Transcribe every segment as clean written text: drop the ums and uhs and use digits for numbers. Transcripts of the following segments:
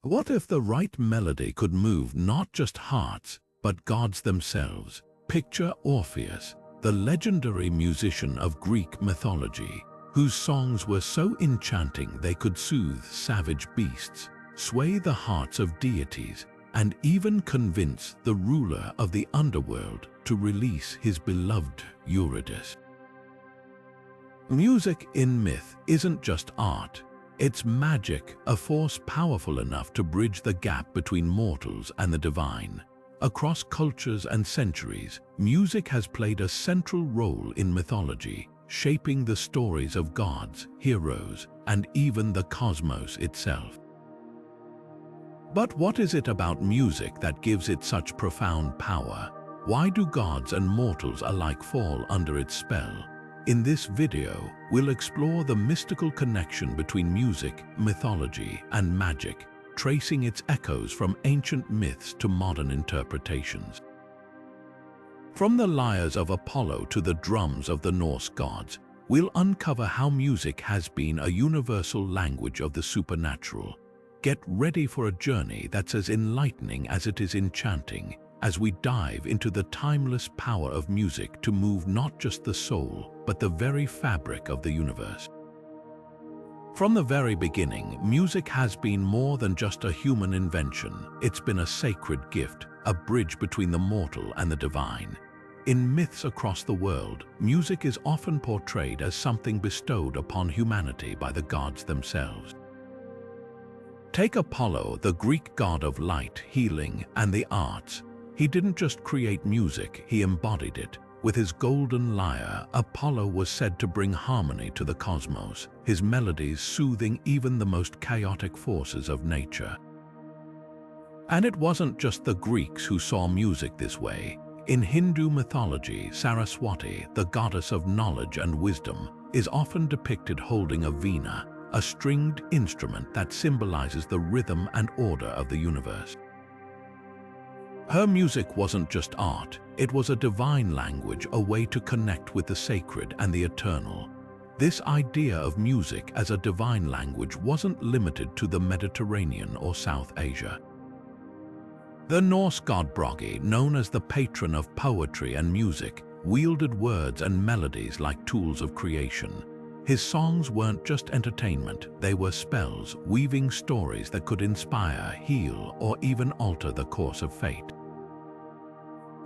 What if the right melody could move not just hearts, but gods themselves? Picture Orpheus, the legendary musician of Greek mythology, whose songs were so enchanting they could soothe savage beasts, sway the hearts of deities, and even convince the ruler of the underworld to release his beloved Eurydice. Music in myth isn't just art. It's magic, a force powerful enough to bridge the gap between mortals and the divine. Across cultures and centuries, music has played a central role in mythology, shaping the stories of gods, heroes, and even the cosmos itself. But what is it about music that gives it such profound power? Why do gods and mortals alike fall under its spell? In this video, we'll explore the mystical connection between music, mythology, and magic, tracing its echoes from ancient myths to modern interpretations. From the lyres of Apollo to the drums of the Norse gods, we'll uncover how music has been a universal language of the supernatural. Get ready for a journey that's as enlightening as it is enchanting, as we dive into the timeless power of music to move not just the soul, but the very fabric of the universe. From the very beginning, music has been more than just a human invention. It's been a sacred gift, a bridge between the mortal and the divine. In myths across the world, music is often portrayed as something bestowed upon humanity by the gods themselves. Take Apollo, the Greek god of light, healing, and the arts. He didn't just create music, he embodied it. With his golden lyre, Apollo was said to bring harmony to the cosmos, his melodies soothing even the most chaotic forces of nature. And it wasn't just the Greeks who saw music this way. In Hindu mythology, Saraswati, the goddess of knowledge and wisdom, is often depicted holding a veena, a stringed instrument that symbolizes the rhythm and order of the universe. Her music wasn't just art, it was a divine language, a way to connect with the sacred and the eternal. This idea of music as a divine language wasn't limited to the Mediterranean or South Asia. The Norse god Bragi, known as the patron of poetry and music, wielded words and melodies like tools of creation. His songs weren't just entertainment, they were spells, weaving stories that could inspire, heal, or even alter the course of fate.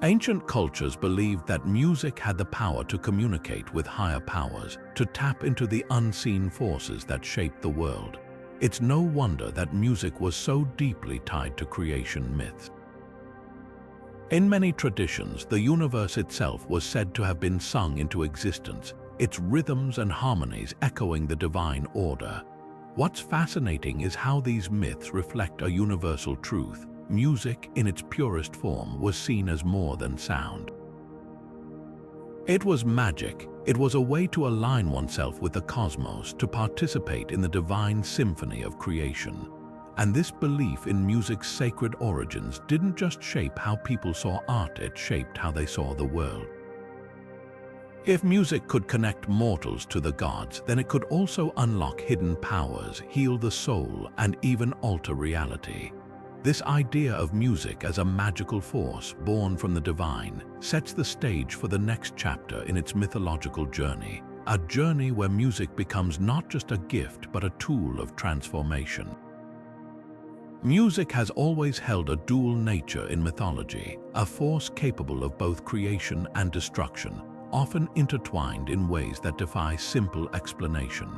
Ancient cultures believed that music had the power to communicate with higher powers, to tap into the unseen forces that shaped the world. It's no wonder that music was so deeply tied to creation myths. In many traditions, the universe itself was said to have been sung into existence, its rhythms and harmonies echoing the divine order. What's fascinating is how these myths reflect a universal truth. Music, in its purest form, was seen as more than sound. It was magic. It was a way to align oneself with the cosmos, to participate in the divine symphony of creation. And this belief in music's sacred origins didn't just shape how people saw art, it shaped how they saw the world. If music could connect mortals to the gods, then it could also unlock hidden powers, heal the soul, and even alter reality. This idea of music as a magical force born from the divine sets the stage for the next chapter in its mythological journey, a journey where music becomes not just a gift but a tool of transformation. Music has always held a dual nature in mythology, a force capable of both creation and destruction, often intertwined in ways that defy simple explanation.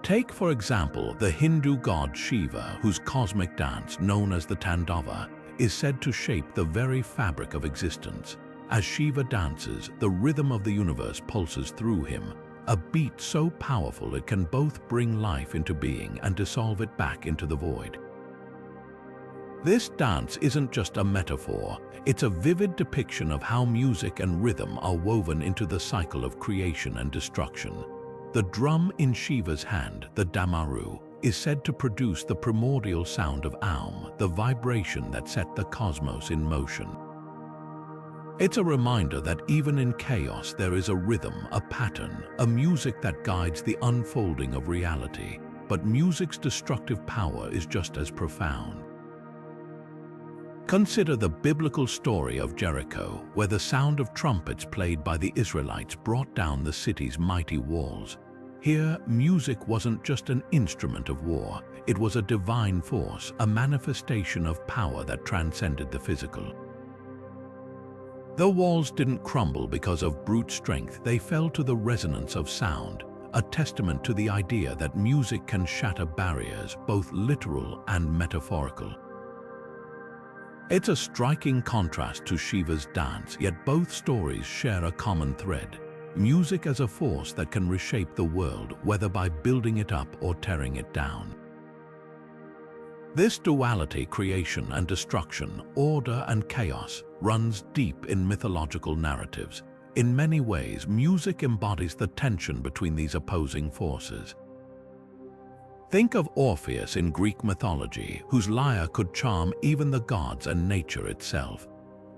Take, for example, the Hindu god Shiva, whose cosmic dance, known as the Tandava, is said to shape the very fabric of existence. As Shiva dances, the rhythm of the universe pulses through him, a beat so powerful it can both bring life into being and dissolve it back into the void. This dance isn't just a metaphor, it's a vivid depiction of how music and rhythm are woven into the cycle of creation and destruction. The drum in Shiva's hand, the damaru, is said to produce the primordial sound of Aum, the vibration that set the cosmos in motion. It's a reminder that even in chaos there is a rhythm, a pattern, a music that guides the unfolding of reality. but music's destructive power is just as profound. Consider the biblical story of Jericho, where the sound of trumpets played by the Israelites brought down the city's mighty walls. Here, music wasn't just an instrument of war, it was a divine force, a manifestation of power that transcended the physical. The walls didn't crumble because of brute strength, they fell to the resonance of sound, a testament to the idea that music can shatter barriers, both literal and metaphorical. It's a striking contrast to Shiva's dance, yet both stories share a common thread: music as a force that can reshape the world, whether by building it up or tearing it down. This duality, creation and destruction, order and chaos, runs deep in mythological narratives. In many ways, music embodies the tension between these opposing forces. Think of Orpheus in Greek mythology, whose lyre could charm even the gods and nature itself.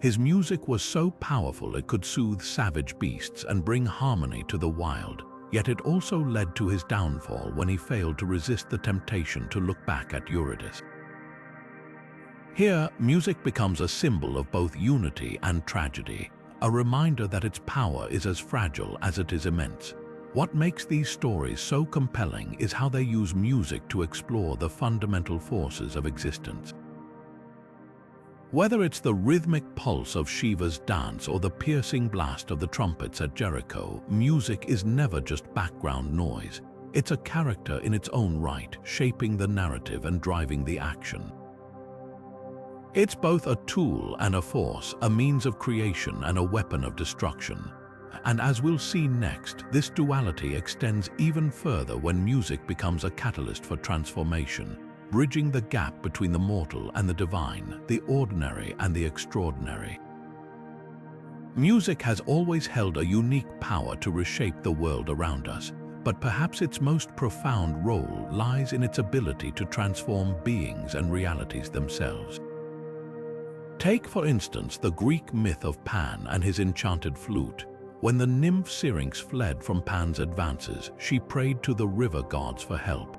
His music was so powerful it could soothe savage beasts and bring harmony to the wild, yet it also led to his downfall when he failed to resist the temptation to look back at Eurydice. Here, music becomes a symbol of both unity and tragedy, a reminder that its power is as fragile as it is immense. What makes these stories so compelling is how they use music to explore the fundamental forces of existence. Whether it's the rhythmic pulse of Shiva's dance or the piercing blast of the trumpets at Jericho, music is never just background noise. It's a character in its own right, shaping the narrative and driving the action. It's both a tool and a force, a means of creation and a weapon of destruction. And as we'll see next, this duality extends even further when music becomes a catalyst for transformation, bridging the gap between the mortal and the divine, the ordinary and the extraordinary. Music has always held a unique power to reshape the world around us, but perhaps its most profound role lies in its ability to transform beings and realities themselves. Take, for instance, the Greek myth of Pan and his enchanted flute. When the nymph Syrinx fled from Pan's advances, she prayed to the river gods for help.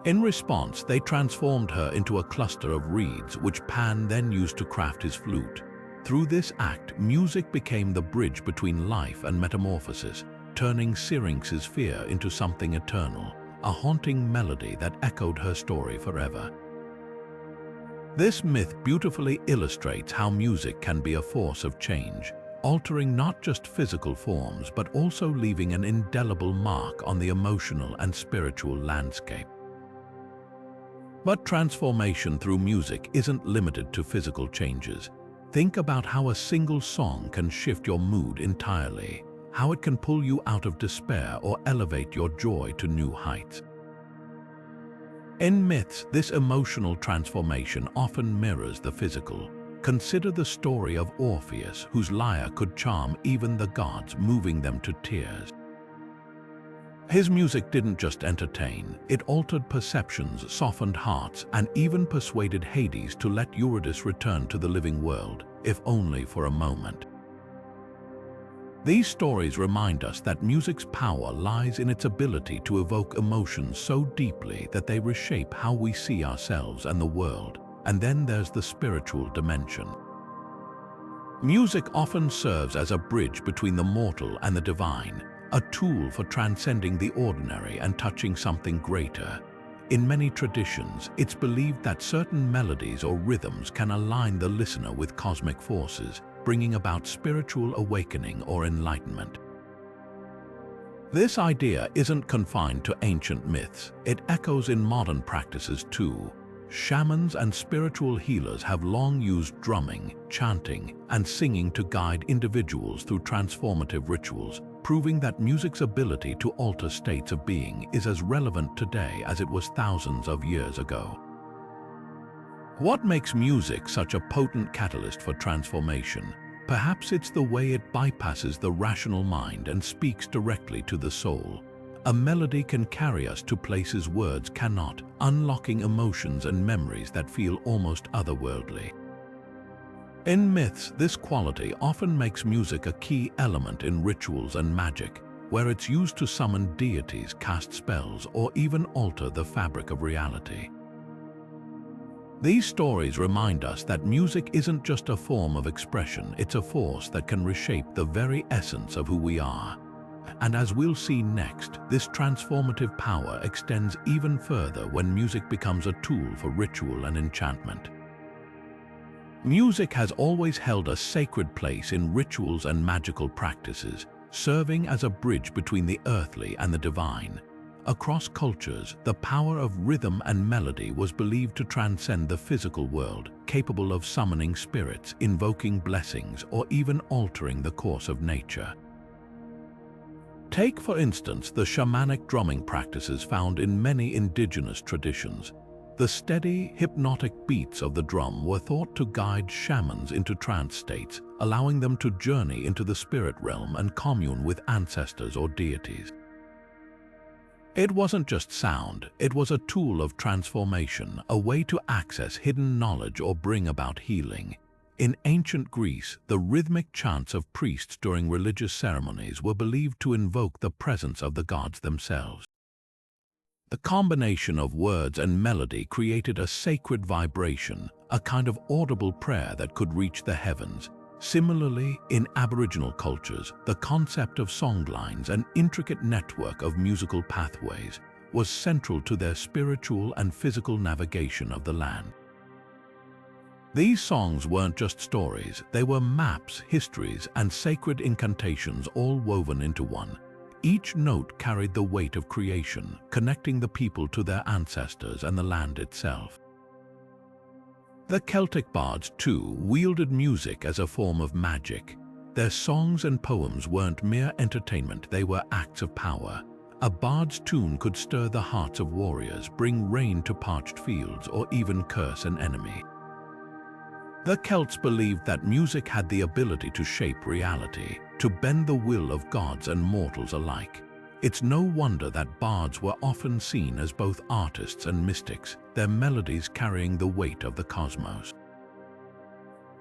In response, they transformed her into a cluster of reeds, which Pan then used to craft his flute. Through this act, music became the bridge between life and metamorphosis, turning Syrinx's fear into something eternal, a haunting melody that echoed her story forever. This myth beautifully illustrates how music can be a force of change, altering not just physical forms but also leaving an indelible mark on the emotional and spiritual landscape. But transformation through music isn't limited to physical changes. Think about how a single song can shift your mood entirely, how it can pull you out of despair or elevate your joy to new heights. In myths, this emotional transformation often mirrors the physical. Consider the story of Orpheus, whose lyre could charm even the gods, moving them to tears. His music didn't just entertain, it altered perceptions, softened hearts, and even persuaded Hades to let Eurydice return to the living world, if only for a moment. These stories remind us that music's power lies in its ability to evoke emotions so deeply that they reshape how we see ourselves and the world. And then there's the spiritual dimension. Music often serves as a bridge between the mortal and the divine, a tool for transcending the ordinary and touching something greater. In many traditions, it's believed that certain melodies or rhythms can align the listener with cosmic forces, bringing about spiritual awakening or enlightenment. This idea isn't confined to ancient myths, it echoes in modern practices too. Shamans and spiritual healers have long used drumming, chanting, and singing to guide individuals through transformative rituals, proving that music's ability to alter states of being is as relevant today as it was thousands of years ago. What makes music such a potent catalyst for transformation? Perhaps it's the way it bypasses the rational mind and speaks directly to the soul. A melody can carry us to places words cannot, unlocking emotions and memories that feel almost otherworldly. In myths, this quality often makes music a key element in rituals and magic. where it's used to summon deities, cast spells, or even alter the fabric of reality. These stories remind us that music isn't just a form of expression, it's a force that can reshape the very essence of who we are. And as we'll see next, this transformative power extends even further when music becomes a tool for ritual and enchantment. Music has always held a sacred place in rituals and magical practices, serving as a bridge between the earthly and the divine. Across cultures, the power of rhythm and melody was believed to transcend the physical world, capable of summoning spirits, invoking blessings, or even altering the course of nature. Take, for instance, the shamanic drumming practices found in many indigenous traditions. The steady, hypnotic beats of the drum were thought to guide shamans into trance states, allowing them to journey into the spirit realm and commune with ancestors or deities. It wasn't just sound, it was a tool of transformation, a way to access hidden knowledge or bring about healing. In ancient Greece, the rhythmic chants of priests during religious ceremonies were believed to invoke the presence of the gods themselves. The combination of words and melody created a sacred vibration, a kind of audible prayer that could reach the heavens. Similarly, in Aboriginal cultures, the concept of songlines, an intricate network of musical pathways, was central to their spiritual and physical navigation of the land. These songs weren't just stories, they were maps, histories, and sacred incantations all woven into one. Each note carried the weight of creation, connecting the people to their ancestors and the land itself. The Celtic bards, too, wielded music as a form of magic. Their songs and poems weren't mere entertainment, they were acts of power. A bard's tune could stir the hearts of warriors, bring rain to parched fields, or even curse an enemy. The Celts believed that music had the ability to shape reality, to bend the will of gods and mortals alike. It's no wonder that bards were often seen as both artists and mystics, their melodies carrying the weight of the cosmos.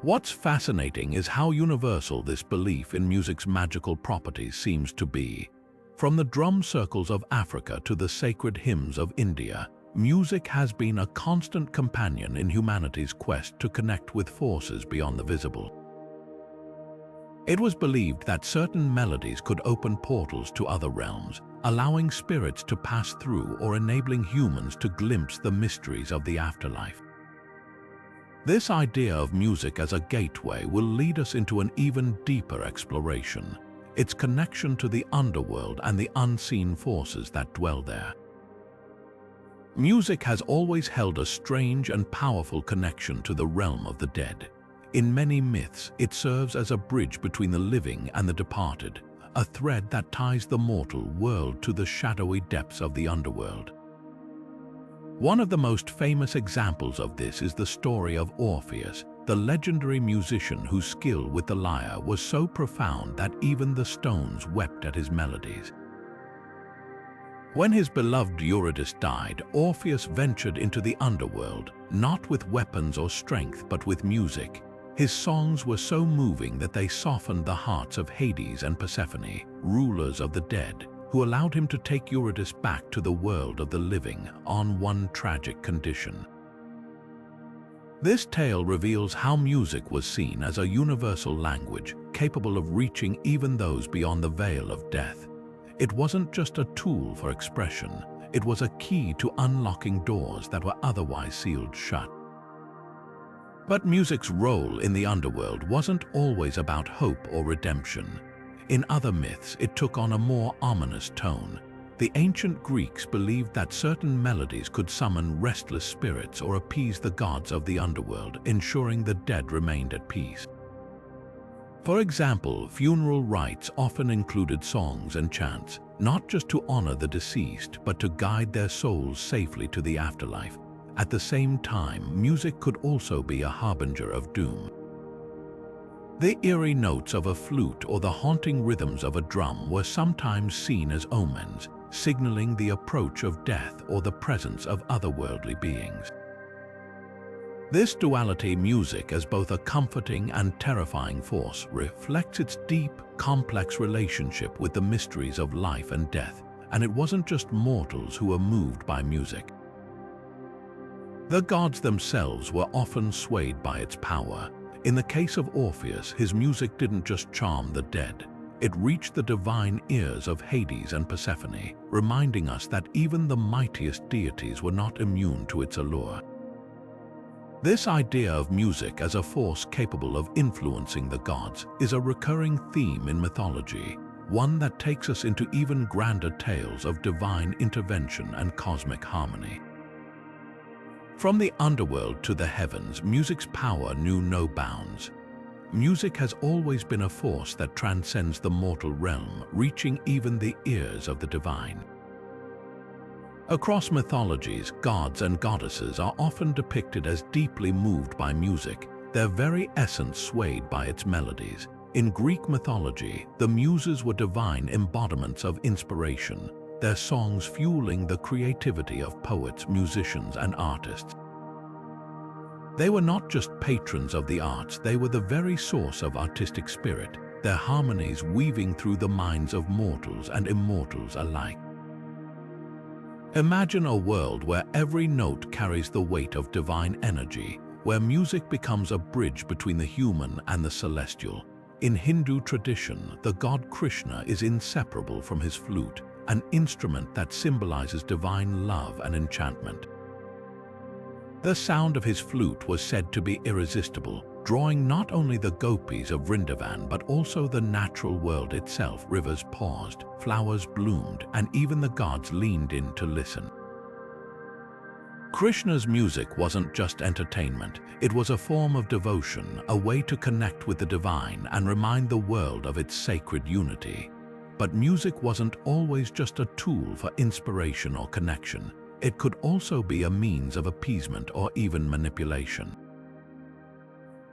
What's fascinating is how universal this belief in music's magical properties seems to be. From the drum circles of Africa to the sacred hymns of India, music has been a constant companion in humanity's quest to connect with forces beyond the visible. It was believed that certain melodies could open portals to other realms, allowing spirits to pass through or enabling humans to glimpse the mysteries of the afterlife. This idea of music as a gateway will lead us into an even deeper exploration, its connection to the underworld and the unseen forces that dwell there. Music has always held a strange and powerful connection to the realm of the dead. In many myths, it serves as a bridge between the living and the departed, a thread that ties the mortal world to the shadowy depths of the underworld. One of the most famous examples of this is the story of Orpheus, the legendary musician whose skill with the lyre was so profound that even the stones wept at his melodies. When his beloved Eurydice died, Orpheus ventured into the underworld, not with weapons or strength, but with music. His songs were so moving that they softened the hearts of Hades and Persephone, rulers of the dead, who allowed him to take Eurydice back to the world of the living on one tragic condition. This tale reveals how music was seen as a universal language, capable of reaching even those beyond the veil of death. It wasn't just a tool for expression, it was a key to unlocking doors that were otherwise sealed shut. But music's role in the underworld wasn't always about hope or redemption. In other myths, it took on a more ominous tone. The ancient Greeks believed that certain melodies could summon restless spirits or appease the gods of the underworld, ensuring the dead remained at peace. For example, funeral rites often included songs and chants, not just to honor the deceased, but to guide their souls safely to the afterlife. At the same time, music could also be a harbinger of doom. The eerie notes of a flute or the haunting rhythms of a drum were sometimes seen as omens, signaling the approach of death or the presence of otherworldly beings. This duality, music as both a comforting and terrifying force, reflects its deep, complex relationship with the mysteries of life and death, and it wasn't just mortals who were moved by music. The gods themselves were often swayed by its power. In the case of Orpheus, his music didn't just charm the dead. It reached the divine ears of Hades and Persephone, reminding us that even the mightiest deities were not immune to its allure. This idea of music as a force capable of influencing the gods is a recurring theme in mythology, one that takes us into even grander tales of divine intervention and cosmic harmony. From the underworld to the heavens, music's power knew no bounds. Music has always been a force that transcends the mortal realm, reaching even the ears of the divine. Across mythologies, gods and goddesses are often depicted as deeply moved by music, their very essence swayed by its melodies. In Greek mythology, the Muses were divine embodiments of inspiration, their songs fueling the creativity of poets, musicians, and artists. They were not just patrons of the arts, they were the very source of artistic spirit, their harmonies weaving through the minds of mortals and immortals alike. Imagine a world where every note carries the weight of divine energy, where music becomes a bridge between the human and the celestial. In Hindu tradition, the god Krishna is inseparable from his flute, an instrument that symbolizes divine love and enchantment. The sound of his flute was said to be irresistible, drawing not only the gopis of Vrindavan but also the natural world itself. Rivers paused, flowers bloomed, and even the gods leaned in to listen. Krishna's music wasn't just entertainment, it was a form of devotion, a way to connect with the divine and remind the world of its sacred unity. But music wasn't always just a tool for inspiration or connection. It could also be a means of appeasement or even manipulation.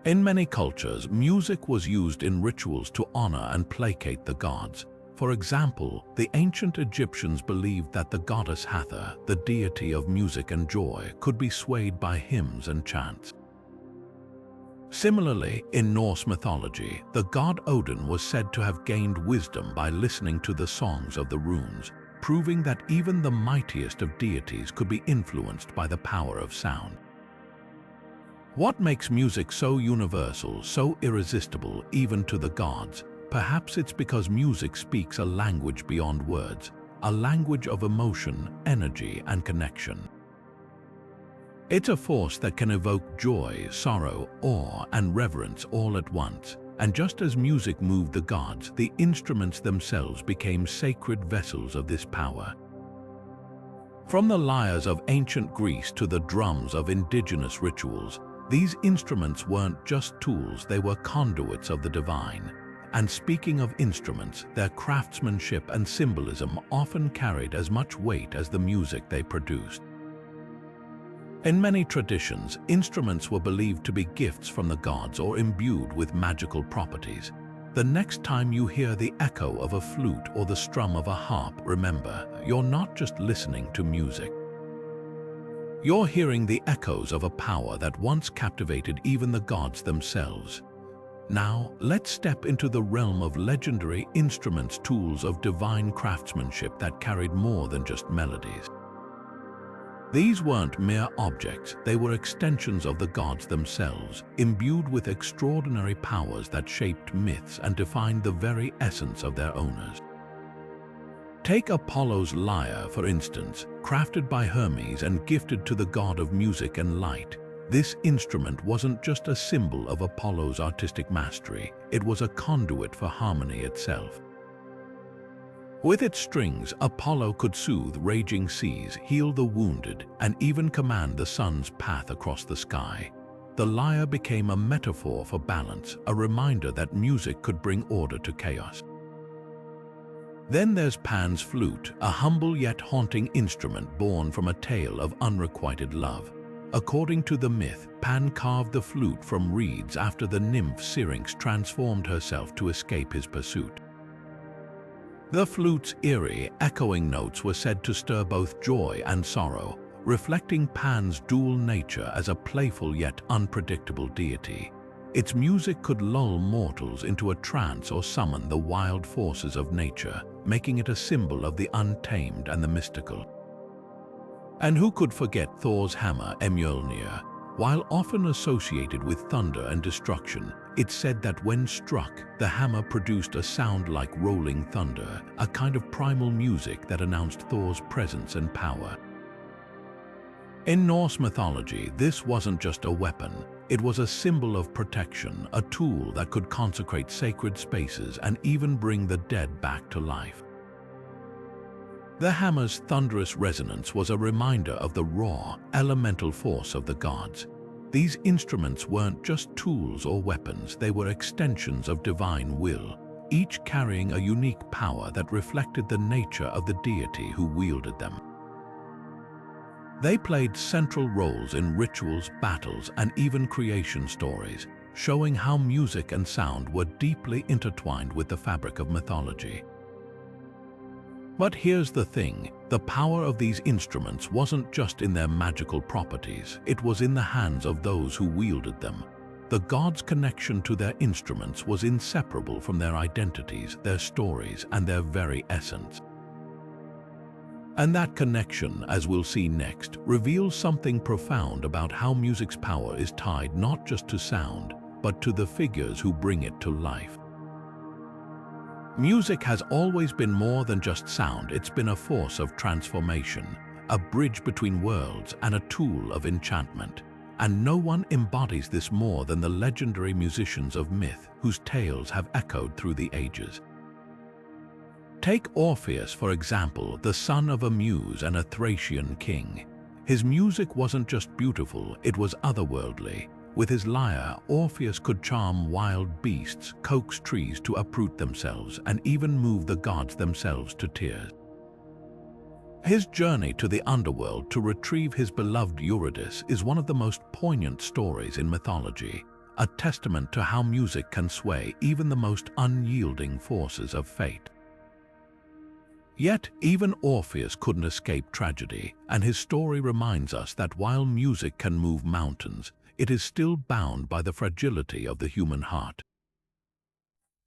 In many cultures, music was used in rituals to honor and placate the gods. For example, the ancient Egyptians believed that the goddess Hathor, the deity of music and joy, could be swayed by hymns and chants. Similarly, in Norse mythology, the god Odin was said to have gained wisdom by listening to the songs of the runes, proving that even the mightiest of deities could be influenced by the power of sound. What makes music so universal, so irresistible even to the gods? Perhaps it's because music speaks a language beyond words, a language of emotion, energy, and connection. It's a force that can evoke joy, sorrow, awe, and reverence all at once. And just as music moved the gods, the instruments themselves became sacred vessels of this power. From the lyres of ancient Greece to the drums of indigenous rituals, these instruments weren't just tools, they were conduits of the divine. And speaking of instruments, their craftsmanship and symbolism often carried as much weight as the music they produced. In many traditions, instruments were believed to be gifts from the gods or imbued with magical properties. The next time you hear the echo of a flute or the strum of a harp, remember, you're not just listening to music. You're hearing the echoes of a power that once captivated even the gods themselves. Now, let's step into the realm of legendary instruments, tools of divine craftsmanship that carried more than just melodies. These weren't mere objects, they were extensions of the gods themselves, imbued with extraordinary powers that shaped myths and defined the very essence of their owners. Take Apollo's lyre, for instance, crafted by Hermes and gifted to the god of music and light. This instrument wasn't just a symbol of Apollo's artistic mastery, it was a conduit for harmony itself. With its strings, Apollo could soothe raging seas, heal the wounded, and even command the sun's path across the sky. The lyre became a metaphor for balance, a reminder that music could bring order to chaos. Then there's Pan's flute, a humble yet haunting instrument born from a tale of unrequited love. According to the myth, Pan carved the flute from reeds after the nymph Syrinx transformed herself to escape his pursuit. The flute's eerie, echoing notes were said to stir both joy and sorrow, reflecting Pan's dual nature as a playful yet unpredictable deity. Its music could lull mortals into a trance or summon the wild forces of nature, making it a symbol of the untamed and the mystical. And who could forget Thor's hammer, Mjolnir? While often associated with thunder and destruction, it's said that when struck, the hammer produced a sound like rolling thunder, a kind of primal music that announced Thor's presence and power. In Norse mythology, this wasn't just a weapon. It was a symbol of protection, a tool that could consecrate sacred spaces and even bring the dead back to life. The hammer's thunderous resonance was a reminder of the raw, elemental force of the gods. These instruments weren't just tools or weapons, they were extensions of divine will, each carrying a unique power that reflected the nature of the deity who wielded them. They played central roles in rituals, battles, and even creation stories, showing how music and sound were deeply intertwined with the fabric of mythology. But here's the thing, the power of these instruments wasn't just in their magical properties, it was in the hands of those who wielded them. The gods' connection to their instruments was inseparable from their identities, their stories, and their very essence. And that connection, as we'll see next, reveals something profound about how music's power is tied not just to sound, but to the figures who bring it to life. Music has always been more than just sound, it's been a force of transformation, a bridge between worlds and a tool of enchantment. And no one embodies this more than the legendary musicians of myth, whose tales have echoed through the ages. Take Orpheus, for example, the son of a muse and a Thracian king. His music wasn't just beautiful, it was otherworldly. With his lyre, Orpheus could charm wild beasts, coax trees to uproot themselves, and even move the gods themselves to tears. His journey to the underworld to retrieve his beloved Eurydice is one of the most poignant stories in mythology, a testament to how music can sway even the most unyielding forces of fate. Yet, even Orpheus couldn't escape tragedy, and his story reminds us that while music can move mountains, it is still bound by the fragility of the human heart.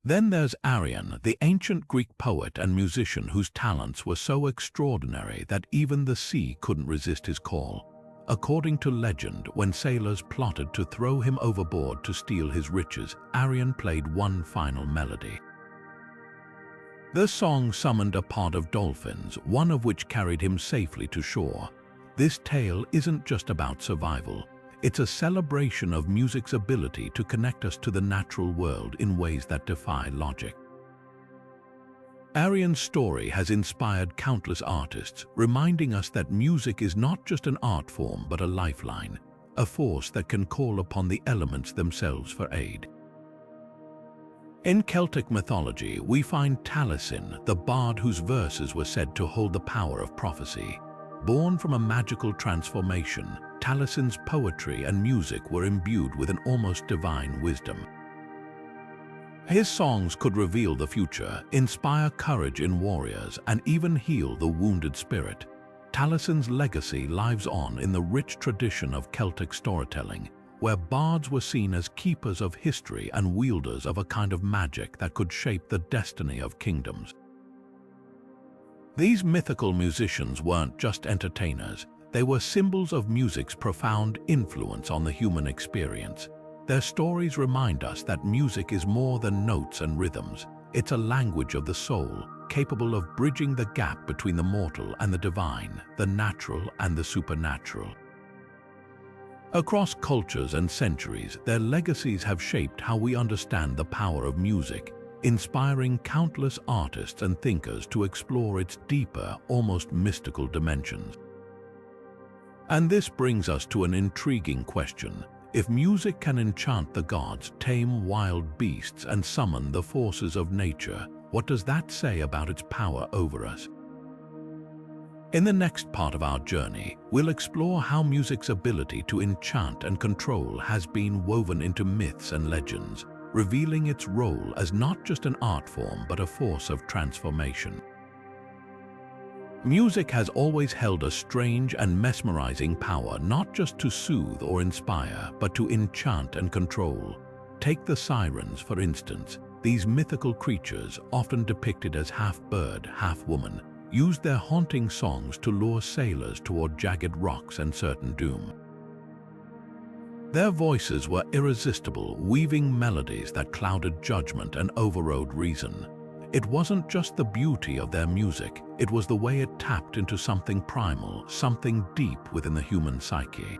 Then there's Arion, the ancient Greek poet and musician whose talents were so extraordinary that even the sea couldn't resist his call. According to legend, when sailors plotted to throw him overboard to steal his riches, Arion played one final melody. The song summoned a pod of dolphins, one of which carried him safely to shore. This tale isn't just about survival. It's a celebration of music's ability to connect us to the natural world in ways that defy logic. Arion's story has inspired countless artists, reminding us that music is not just an art form but a lifeline, a force that can call upon the elements themselves for aid. In Celtic mythology, we find Taliesin, the bard whose verses were said to hold the power of prophecy. Born from a magical transformation, Taliesin's poetry and music were imbued with an almost divine wisdom. His songs could reveal the future, inspire courage in warriors, and even heal the wounded spirit. Taliesin's legacy lives on in the rich tradition of Celtic storytelling, where bards were seen as keepers of history and wielders of a kind of magic that could shape the destiny of kingdoms. These mythical musicians weren't just entertainers, they were symbols of music's profound influence on the human experience. Their stories remind us that music is more than notes and rhythms. It's a language of the soul, capable of bridging the gap between the mortal and the divine, the natural and the supernatural. Across cultures and centuries, their legacies have shaped how we understand the power of music, inspiring countless artists and thinkers to explore its deeper, almost mystical dimensions. And this brings us to an intriguing question. If music can enchant the gods, tame wild beasts, and summon the forces of nature, what does that say about its power over us? In the next part of our journey, we'll explore how music's ability to enchant and control has been woven into myths and legends, revealing its role as not just an art form but a force of transformation. Music has always held a strange and mesmerizing power, not just to soothe or inspire, but to enchant and control. Take the sirens, for instance. These mythical creatures, often depicted as half-bird, half-woman, used their haunting songs to lure sailors toward jagged rocks and certain doom. Their voices were irresistible, weaving melodies that clouded judgment and overrode reason. It wasn't just the beauty of their music, it was the way it tapped into something primal, something deep within the human psyche.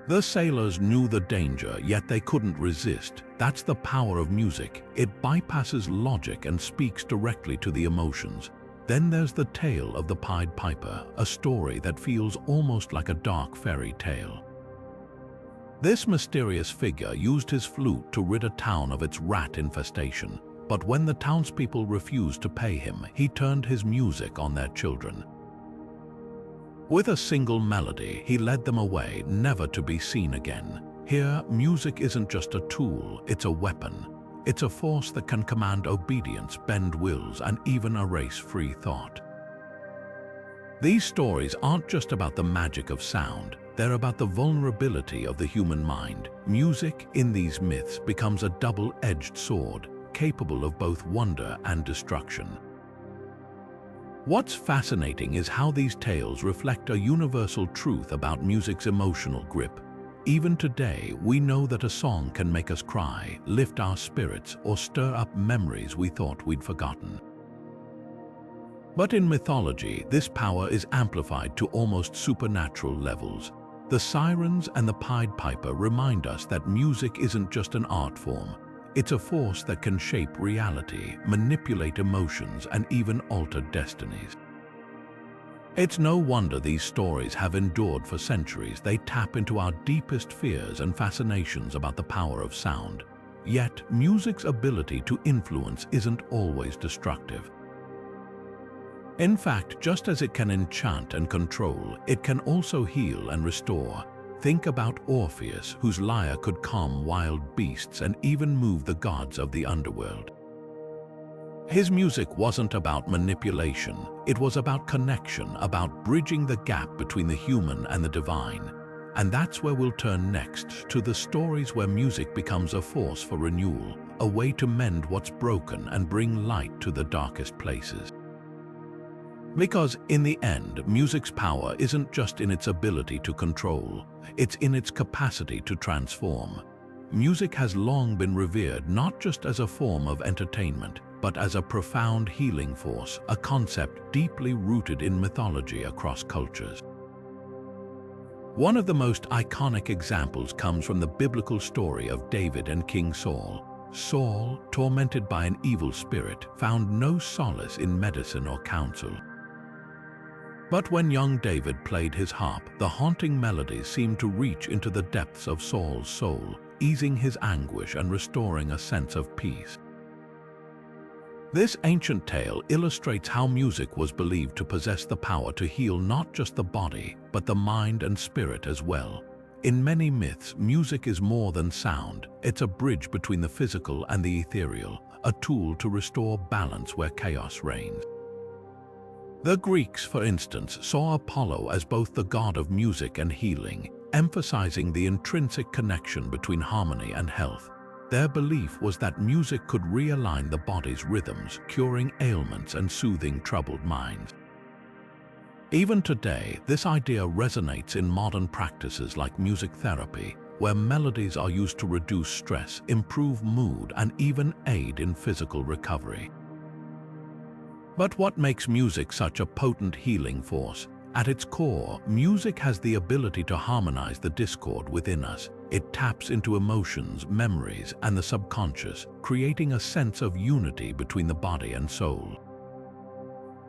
The sailors knew the danger, yet they couldn't resist. That's the power of music. It bypasses logic and speaks directly to the emotions. Then there's the tale of the Pied Piper, a story that feels almost like a dark fairy tale. This mysterious figure used his flute to rid a town of its rat infestation. But when the townspeople refused to pay him, he turned his music on their children. With a single melody, he led them away, never to be seen again. Here, music isn't just a tool, it's a weapon. It's a force that can command obedience, bend wills, and even erase free thought. These stories aren't just about the magic of sound, they're about the vulnerability of the human mind. Music, in these myths, becomes a double-edged sword, capable of both wonder and destruction. What's fascinating is how these tales reflect a universal truth about music's emotional grip. Even today, we know that a song can make us cry, lift our spirits, or stir up memories we thought we'd forgotten. But in mythology, this power is amplified to almost supernatural levels. The sirens and the Pied Piper remind us that music isn't just an art form. It's a force that can shape reality, manipulate emotions, and even alter destinies. It's no wonder these stories have endured for centuries. They tap into our deepest fears and fascinations about the power of sound. Yet, music's ability to influence isn't always destructive. In fact, just as it can enchant and control, it can also heal and restore. Think about Orpheus, whose lyre could calm wild beasts and even move the gods of the underworld. His music wasn't about manipulation, it was about connection, about bridging the gap between the human and the divine. And that's where we'll turn next, to the stories where music becomes a force for renewal, a way to mend what's broken and bring light to the darkest places. Because in the end, music's power isn't just in its ability to control, it's in its capacity to transform. Music has long been revered not just as a form of entertainment, but as a profound healing force, a concept deeply rooted in mythology across cultures. One of the most iconic examples comes from the biblical story of David and King Saul. Saul, tormented by an evil spirit, found no solace in medicine or counsel. But when young David played his harp, the haunting melodies seemed to reach into the depths of Saul's soul, easing his anguish and restoring a sense of peace. This ancient tale illustrates how music was believed to possess the power to heal not just the body, but the mind and spirit as well. In many myths, music is more than sound. It's a bridge between the physical and the ethereal, a tool to restore balance where chaos reigns. The Greeks, for instance, saw Apollo as both the god of music and healing, emphasizing the intrinsic connection between harmony and health. Their belief was that music could realign the body's rhythms, curing ailments and soothing troubled minds. Even today, this idea resonates in modern practices like music therapy, where melodies are used to reduce stress, improve mood, and even aid in physical recovery. But what makes music such a potent healing force? At its core, music has the ability to harmonize the discord within us. It taps into emotions, memories, and the subconscious, creating a sense of unity between the body and soul.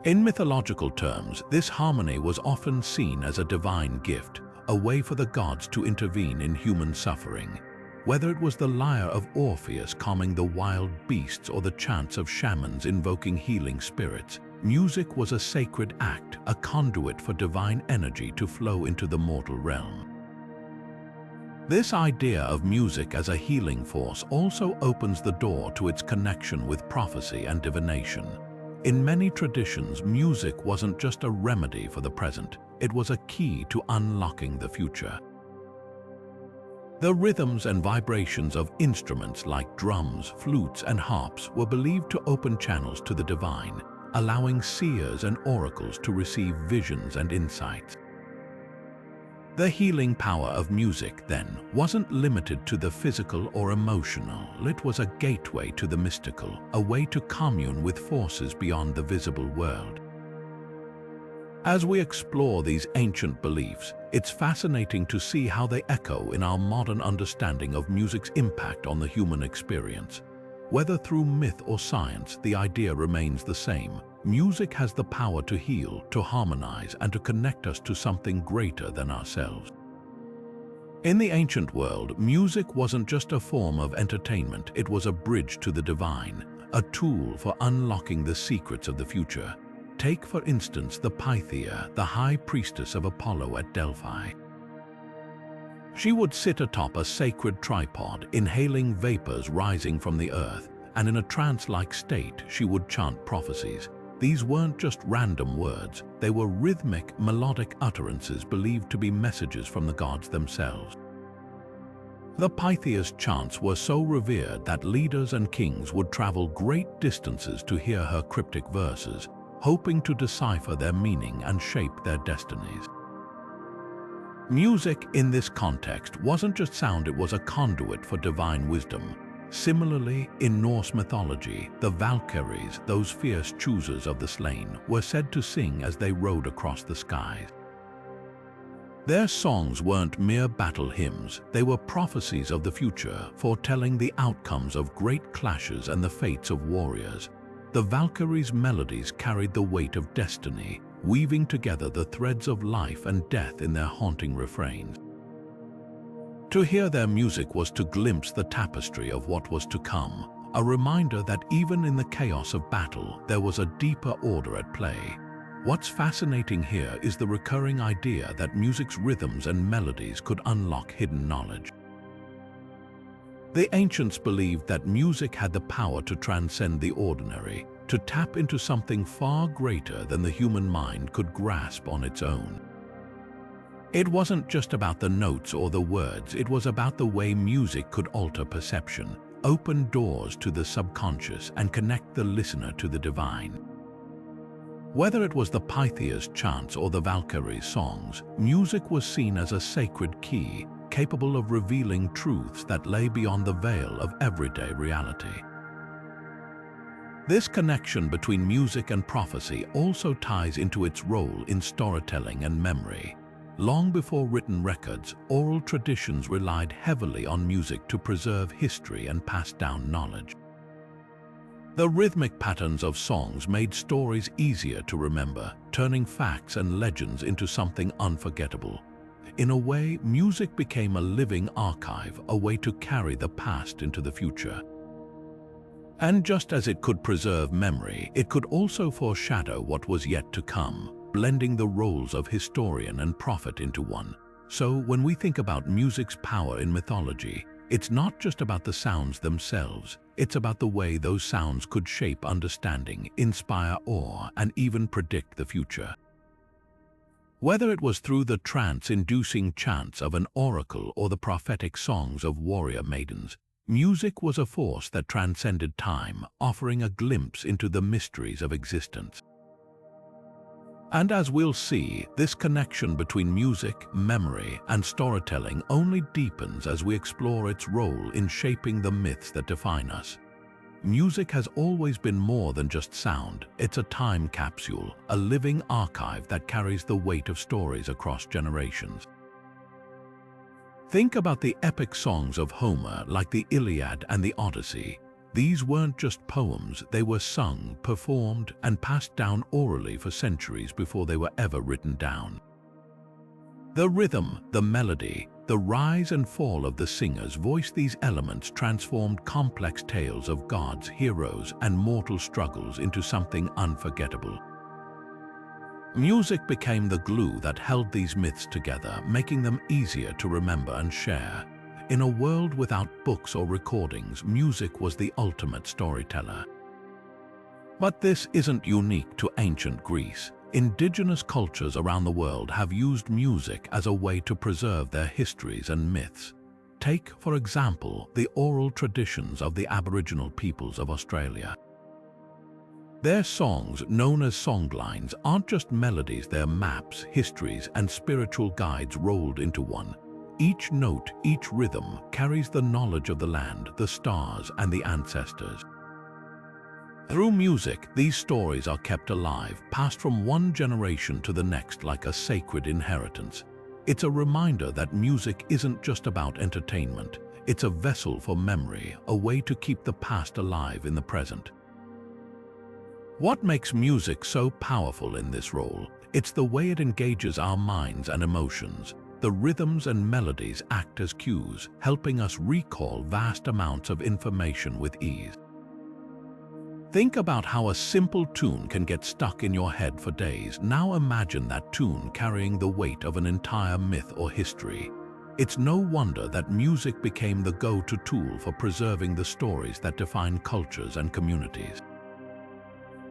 In mythological terms, this harmony was often seen as a divine gift, a way for the gods to intervene in human suffering. Whether it was the lyre of Orpheus calming the wild beasts or the chants of shamans invoking healing spirits, music was a sacred act, a conduit for divine energy to flow into the mortal realm. This idea of music as a healing force also opens the door to its connection with prophecy and divination. In many traditions, music wasn't just a remedy for the present, it was a key to unlocking the future. The rhythms and vibrations of instruments like drums, flutes, and harps were believed to open channels to the divine, allowing seers and oracles to receive visions and insights. The healing power of music, then, wasn't limited to the physical or emotional. It was a gateway to the mystical, a way to commune with forces beyond the visible world. As we explore these ancient beliefs, it's fascinating to see how they echo in our modern understanding of music's impact on the human experience. Whether through myth or science, the idea remains the same. Music has the power to heal, to harmonize, and to connect us to something greater than ourselves. In the ancient world, music wasn't just a form of entertainment, it was a bridge to the divine, a tool for unlocking the secrets of the future. Take, for instance, the Pythia, the high priestess of Apollo at Delphi. She would sit atop a sacred tripod, inhaling vapors rising from the earth, and in a trance-like state, she would chant prophecies. These weren't just random words, they were rhythmic, melodic utterances believed to be messages from the gods themselves. The Pythia's chants were so revered that leaders and kings would travel great distances to hear her cryptic verses, hoping to decipher their meaning and shape their destinies. Music in this context wasn't just sound, it was a conduit for divine wisdom. Similarly, in Norse mythology, the Valkyries, those fierce choosers of the slain, were said to sing as they rode across the skies. Their songs weren't mere battle hymns, they were prophecies of the future, foretelling the outcomes of great clashes and the fates of warriors. The Valkyries' melodies carried the weight of destiny, weaving together the threads of life and death in their haunting refrains. To hear their music was to glimpse the tapestry of what was to come, a reminder that even in the chaos of battle, there was a deeper order at play. What's fascinating here is the recurring idea that music's rhythms and melodies could unlock hidden knowledge. The ancients believed that music had the power to transcend the ordinary, to tap into something far greater than the human mind could grasp on its own. It wasn't just about the notes or the words, it was about the way music could alter perception, open doors to the subconscious, and connect the listener to the divine. Whether it was the Pythia's chants or the Valkyries' songs, music was seen as a sacred key, capable of revealing truths that lay beyond the veil of everyday reality. This connection between music and prophecy also ties into its role in storytelling and memory. Long before written records, oral traditions relied heavily on music to preserve history and pass down knowledge. The rhythmic patterns of songs made stories easier to remember, turning facts and legends into something unforgettable. In a way, music became a living archive, a way to carry the past into the future. And just as it could preserve memory, it could also foreshadow what was yet to come, blending the roles of historian and prophet into one. So when we think about music's power in mythology, it's not just about the sounds themselves, it's about the way those sounds could shape understanding, inspire awe, and even predict the future. Whether it was through the trance-inducing chants of an oracle or the prophetic songs of warrior maidens, music was a force that transcended time, offering a glimpse into the mysteries of existence. And as we'll see, this connection between music, memory, and storytelling only deepens as we explore its role in shaping the myths that define us. Music has always been more than just sound. It's a time capsule, a living archive that carries the weight of stories across generations. Think about the epic songs of Homer, like the Iliad and the Odyssey. These weren't just poems, they were sung, performed, and passed down orally for centuries before they were ever written down. The rhythm, the melody, the rise and fall of the singers' voice, these elements transformed complex tales of gods, heroes, and mortal struggles into something unforgettable. Music became the glue that held these myths together, making them easier to remember and share. In a world without books or recordings, music was the ultimate storyteller. But this isn't unique to ancient Greece. Indigenous cultures around the world have used music as a way to preserve their histories and myths. Take, for example, the oral traditions of the Aboriginal peoples of Australia. Their songs, known as songlines, aren't just melodies, they're maps, histories, and spiritual guides rolled into one. Each note, each rhythm, carries the knowledge of the land, the stars, and the ancestors. Through music, these stories are kept alive, passed from one generation to the next like a sacred inheritance. It's a reminder that music isn't just about entertainment. It's a vessel for memory, a way to keep the past alive in the present. What makes music so powerful in this role? It's the way it engages our minds and emotions. The rhythms and melodies act as cues, helping us recall vast amounts of information with ease. Think about how a simple tune can get stuck in your head for days. Now imagine that tune carrying the weight of an entire myth or history. It's no wonder that music became the go-to tool for preserving the stories that define cultures and communities.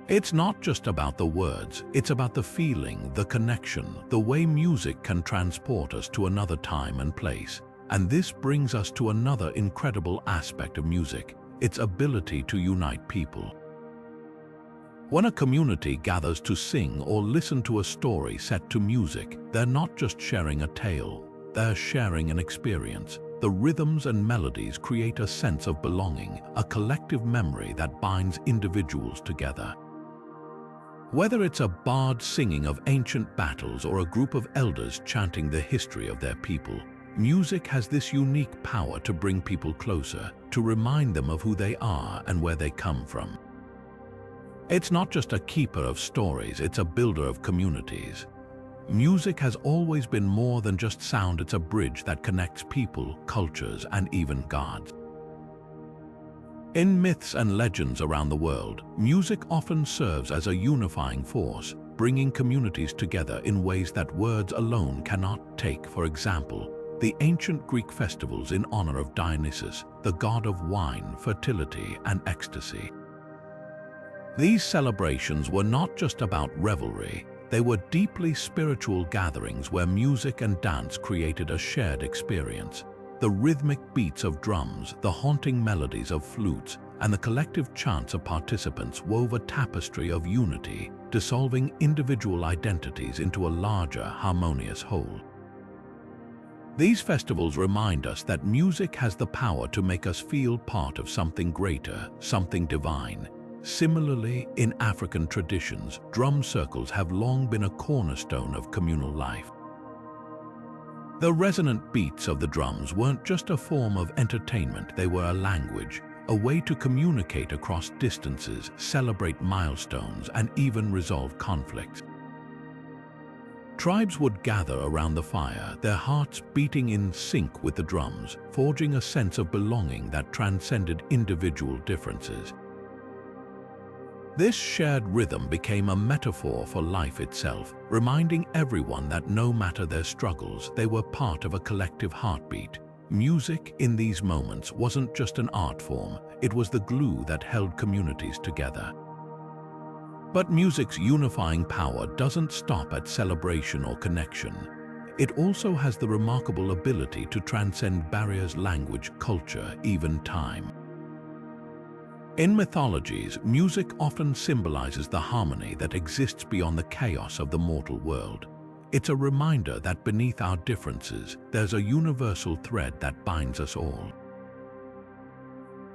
It's not just about the words, it's about the feeling, the connection, the way music can transport us to another time and place. And this brings us to another incredible aspect of music, its ability to unite people. When a community gathers to sing or listen to a story set to music, they're not just sharing a tale, they're sharing an experience. The rhythms and melodies create a sense of belonging, a collective memory that binds individuals together. Whether it's a bard singing of ancient battles or a group of elders chanting the history of their people, music has this unique power to bring people closer, to remind them of who they are and where they come from. It's not just a keeper of stories, it's a builder of communities. Music has always been more than just sound, it's a bridge that connects people, cultures, and even gods. In myths and legends around the world, music often serves as a unifying force, bringing communities together in ways that words alone cannot. Take, for example, the ancient Greek festivals in honor of Dionysus, the god of wine, fertility, and ecstasy. These celebrations were not just about revelry, they were deeply spiritual gatherings where music and dance created a shared experience. The rhythmic beats of drums, the haunting melodies of flutes, and the collective chants of participants wove a tapestry of unity, dissolving individual identities into a larger, harmonious whole. These festivals remind us that music has the power to make us feel part of something greater, something divine. Similarly, in African traditions, drum circles have long been a cornerstone of communal life. The resonant beats of the drums weren't just a form of entertainment, they were a language, a way to communicate across distances, celebrate milestones, and even resolve conflicts. Tribes would gather around the fire, their hearts beating in sync with the drums, forging a sense of belonging that transcended individual differences. This shared rhythm became a metaphor for life itself, reminding everyone that no matter their struggles, they were part of a collective heartbeat. Music in these moments wasn't just an art form, it was the glue that held communities together. But music's unifying power doesn't stop at celebration or connection. It also has the remarkable ability to transcend barriers, language, culture, even time. In mythologies, music often symbolizes the harmony that exists beyond the chaos of the mortal world. It's a reminder that beneath our differences, there's a universal thread that binds us all.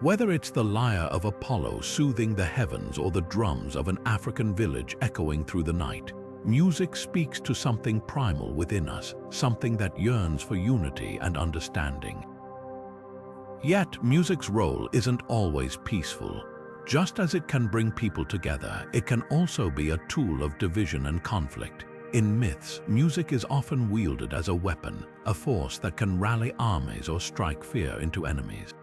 Whether it's the lyre of Apollo soothing the heavens or the drums of an African village echoing through the night, music speaks to something primal within us, something that yearns for unity and understanding. Yet, music's role isn't always peaceful. Just as it can bring people together, it can also be a tool of division and conflict. In myths, music is often wielded as a weapon, a force that can rally armies or strike fear into enemies.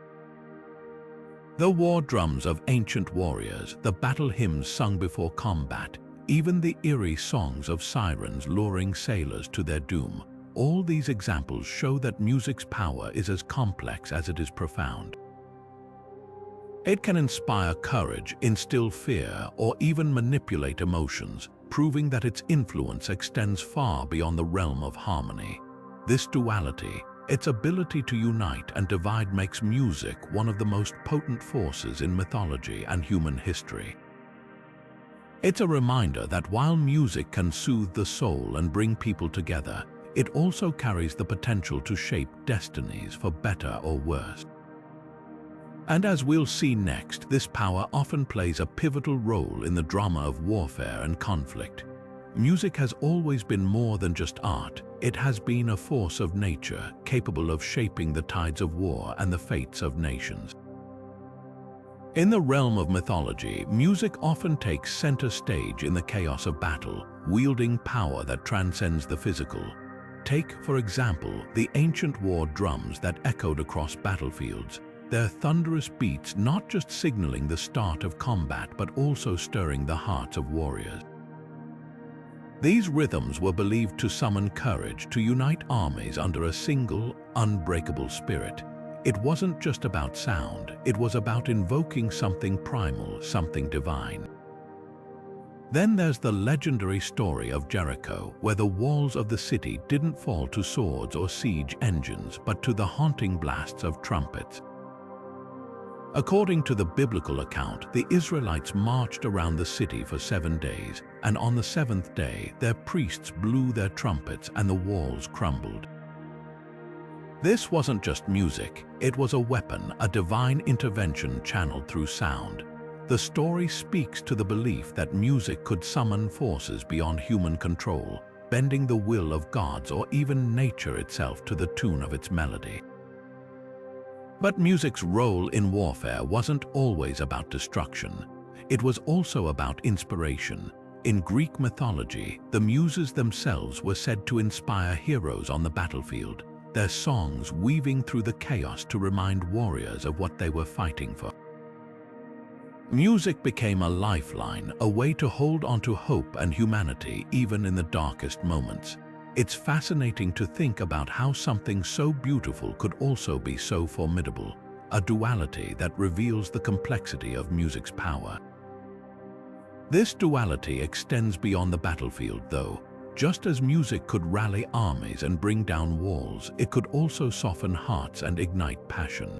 The war drums of ancient warriors, the battle hymns sung before combat, even the eerie songs of sirens luring sailors to their doom, all these examples show that music's power is as complex as it is profound. It can inspire courage, instill fear, or even manipulate emotions, proving that its influence extends far beyond the realm of harmony. This duality, its ability to unite and divide, makes music one of the most potent forces in mythology and human history. It's a reminder that while music can soothe the soul and bring people together, it also carries the potential to shape destinies for better or worse. And as we'll see next, this power often plays a pivotal role in the drama of warfare and conflict. Music has always been more than just art. It has been a force of nature, capable of shaping the tides of war and the fates of nations. In the realm of mythology, music often takes center stage in the chaos of battle, wielding power that transcends the physical. Take, for example, the ancient war drums that echoed across battlefields, their thunderous beats not just signaling the start of combat but also stirring the hearts of warriors. These rhythms were believed to summon courage, to unite armies under a single, unbreakable spirit. It wasn't just about sound, it was about invoking something primal, something divine. Then there's the legendary story of Jericho, where the walls of the city didn't fall to swords or siege engines, but to the haunting blasts of trumpets. According to the biblical account, the Israelites marched around the city for 7 days, and on the 7th day, their priests blew their trumpets and the walls crumbled. This wasn't just music, it was a weapon, a divine intervention channeled through sound. The story speaks to the belief that music could summon forces beyond human control, bending the will of gods or even nature itself to the tune of its melody. But music's role in warfare wasn't always about destruction. It was also about inspiration. In Greek mythology, the muses themselves were said to inspire heroes on the battlefield, their songs weaving through the chaos to remind warriors of what they were fighting for. Music became a lifeline, a way to hold on to hope and humanity even in the darkest moments. It's fascinating to think about how something so beautiful could also be so formidable, a duality that reveals the complexity of music's power. This duality extends beyond the battlefield, though. Just as music could rally armies and bring down walls, it could also soften hearts and ignite passion.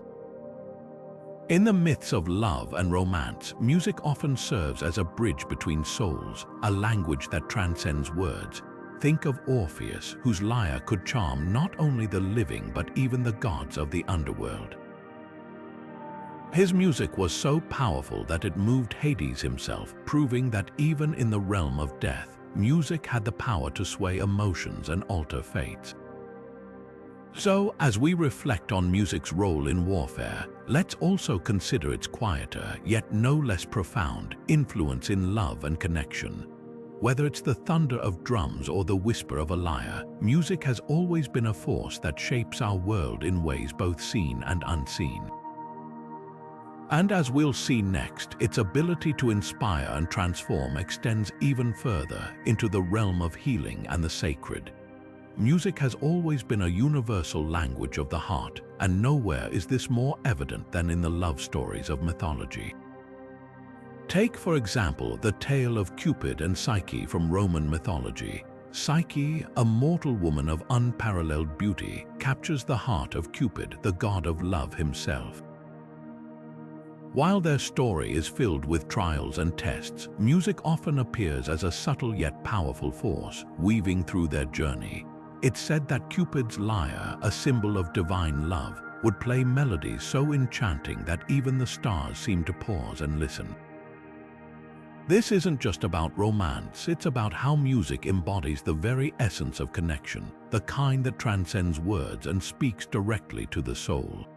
In the myths of love and romance, music often serves as a bridge between souls, a language that transcends words. Think of Orpheus, whose lyre could charm not only the living but even the gods of the underworld. His music was so powerful that it moved Hades himself, proving that even in the realm of death, music had the power to sway emotions and alter fates. So, as we reflect on music's role in warfare, let's also consider its quieter, yet no less profound, influence in love and connection. Whether it's the thunder of drums or the whisper of a lyre, music has always been a force that shapes our world in ways both seen and unseen. And as we'll see next, its ability to inspire and transform extends even further into the realm of healing and the sacred. Music has always been a universal language of the heart, and nowhere is this more evident than in the love stories of mythology. Take, for example, the tale of Cupid and Psyche from Roman mythology. Psyche, a mortal woman of unparalleled beauty, captures the heart of Cupid, the god of love himself. While their story is filled with trials and tests, music often appears as a subtle yet powerful force, weaving through their journey. It's said that Cupid's lyre, a symbol of divine love, would play melodies so enchanting that even the stars seemed to pause and listen. This isn't just about romance, it's about how music embodies the very essence of connection, the kind that transcends words and speaks directly to the soul.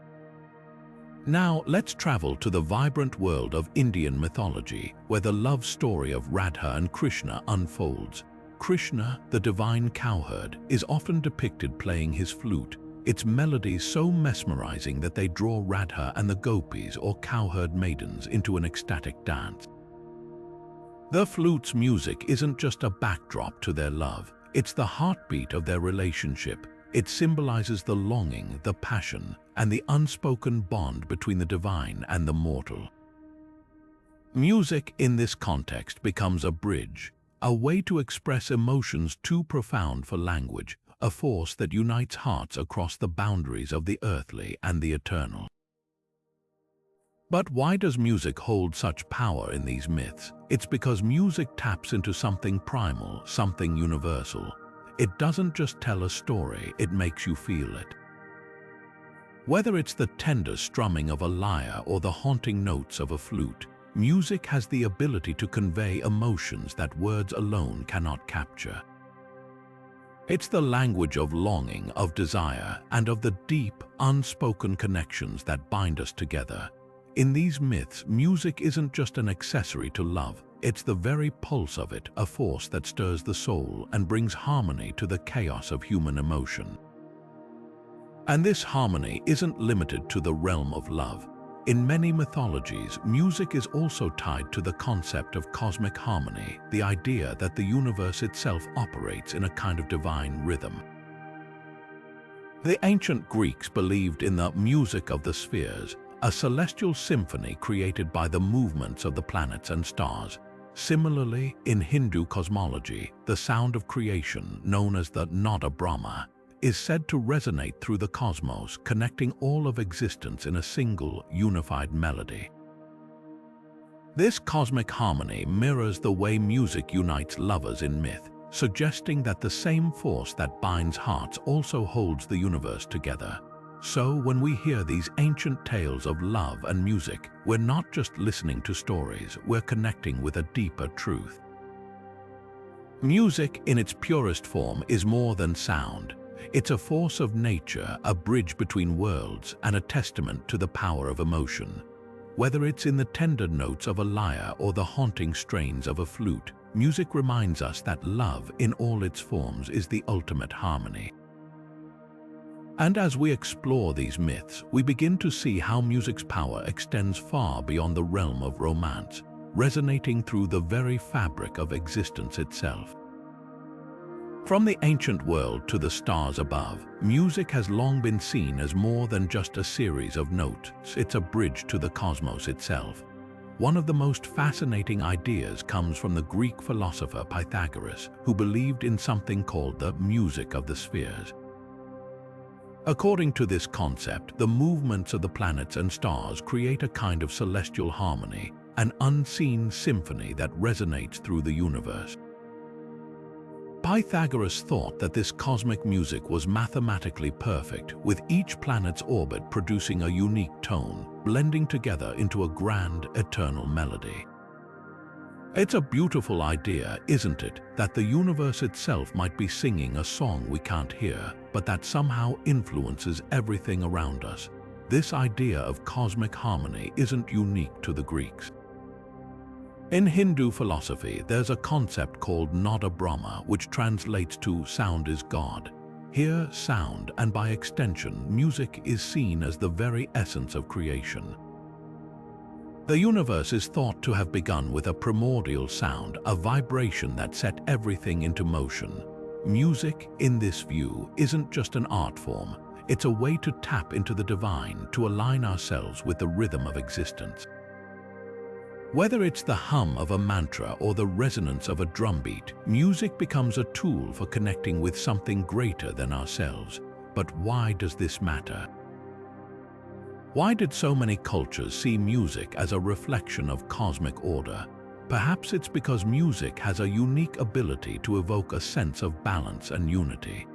Now, let's travel to the vibrant world of Indian mythology, where the love story of Radha and Krishna unfolds. Krishna, the divine cowherd, is often depicted playing his flute, its melodies so mesmerizing that they draw Radha and the gopis or cowherd maidens into an ecstatic dance. The flute's music isn't just a backdrop to their love, it's the heartbeat of their relationship, It symbolizes the longing, the passion, and the unspoken bond between the divine and the mortal. Music in this context becomes a bridge, a way to express emotions too profound for language, a force that unites hearts across the boundaries of the earthly and the eternal. But why does music hold such power in these myths? It's because music taps into something primal, something universal. It doesn't just tell a story, it makes you feel it. Whether it's the tender strumming of a lyre or the haunting notes of a flute, music has the ability to convey emotions that words alone cannot capture. It's the language of longing, of desire, and of the deep, unspoken connections that bind us together. In these myths, music isn't just an accessory to love, it's the very pulse of it, a force that stirs the soul and brings harmony to the chaos of human emotion. And this harmony isn't limited to the realm of love. In many mythologies, music is also tied to the concept of cosmic harmony, the idea that the universe itself operates in a kind of divine rhythm. The ancient Greeks believed in the music of the spheres, a celestial symphony created by the movements of the planets and stars. Similarly, in Hindu cosmology, the sound of creation, known as the Nada Brahma, is said to resonate through the cosmos, connecting all of existence in a single, unified melody. This cosmic harmony mirrors the way music unites lovers in myth, suggesting that the same force that binds hearts also holds the universe together. So, when we hear these ancient tales of love and music, we're not just listening to stories, we're connecting with a deeper truth. Music, in its purest form, is more than sound. It's a force of nature, a bridge between worlds, and a testament to the power of emotion. Whether it's in the tender notes of a lyre or the haunting strains of a flute, music reminds us that love, in all its forms, is the ultimate harmony. And as we explore these myths, we begin to see how music's power extends far beyond the realm of romance, resonating through the very fabric of existence itself. From the ancient world to the stars above, music has long been seen as more than just a series of notes. It's a bridge to the cosmos itself. One of the most fascinating ideas comes from the Greek philosopher Pythagoras, who believed in something called the music of the spheres. According to this concept, the movements of the planets and stars create a kind of celestial harmony, an unseen symphony that resonates through the universe. Pythagoras thought that this cosmic music was mathematically perfect, with each planet's orbit producing a unique tone, blending together into a grand, eternal melody. It's a beautiful idea, isn't it, that the universe itself might be singing a song we can't hear, but that somehow influences everything around us. This idea of cosmic harmony isn't unique to the Greeks. In Hindu philosophy, there's a concept called Nada Brahma, which translates to sound is God. Here, sound, and by extension, music, is seen as the very essence of creation. The universe is thought to have begun with a primordial sound, a vibration that set everything into motion. Music, in this view, isn't just an art form. It's a way to tap into the divine, to align ourselves with the rhythm of existence. Whether it's the hum of a mantra or the resonance of a drumbeat, music becomes a tool for connecting with something greater than ourselves. But why does this matter? Why did so many cultures see music as a reflection of cosmic order? Perhaps it's because music has a unique ability to evoke a sense of balance and unity.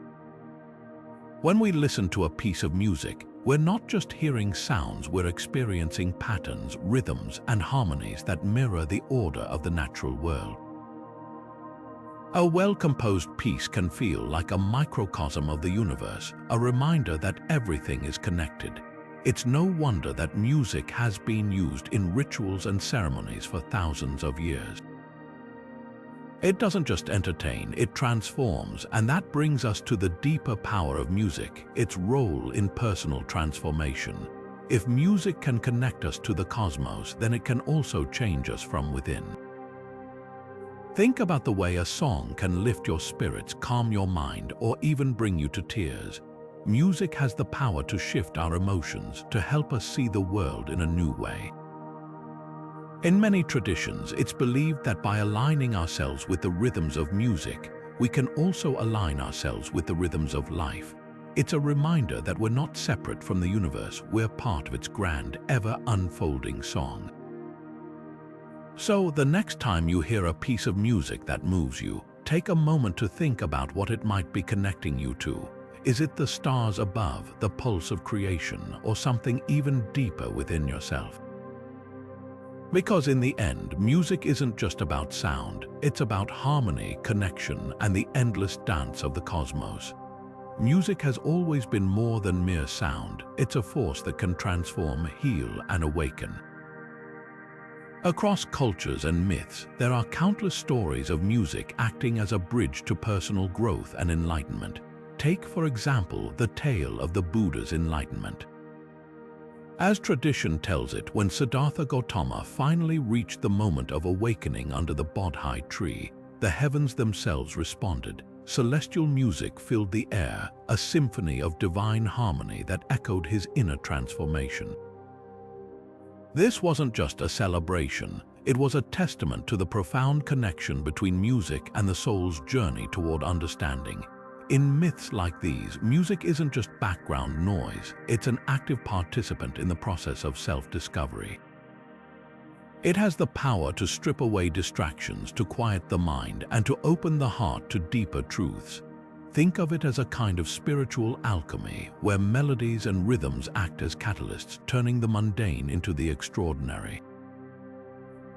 When we listen to a piece of music, we're not just hearing sounds, we're experiencing patterns, rhythms, and harmonies that mirror the order of the natural world. A well-composed piece can feel like a microcosm of the universe, a reminder that everything is connected. It's no wonder that music has been used in rituals and ceremonies for thousands of years. It doesn't just entertain, it transforms, and that brings us to the deeper power of music, its role in personal transformation. If music can connect us to the cosmos, then it can also change us from within. Think about the way a song can lift your spirits, calm your mind, or even bring you to tears. music has the power to shift our emotions, to help us see the world in a new way. In many traditions, it's believed that by aligning ourselves with the rhythms of music, we can also align ourselves with the rhythms of life. It's a reminder that we're not separate from the universe, we're part of its grand, ever-unfolding song. So, the next time you hear a piece of music that moves you, take a moment to think about what it might be connecting you to. Is it the stars above, the pulse of creation, or something even deeper within yourself? Because in the end, music isn't just about sound, it's about harmony, connection, and the endless dance of the cosmos. Music has always been more than mere sound. It's a force that can transform, heal, and awaken. Across cultures and myths, there are countless stories of music acting as a bridge to personal growth and enlightenment. Take, for example, the tale of the Buddha's enlightenment. As tradition tells it, when Siddhartha Gautama finally reached the moment of awakening under the Bodhi tree, the heavens themselves responded. Celestial music filled the air, a symphony of divine harmony that echoed his inner transformation. This wasn't just a celebration, it was a testament to the profound connection between music and the soul's journey toward understanding. In myths like these, music isn't just background noise, it's an active participant in the process of self-discovery. It has the power to strip away distractions, to quiet the mind, and to open the heart to deeper truths. Think of it as a kind of spiritual alchemy, where melodies and rhythms act as catalysts, turning the mundane into the extraordinary.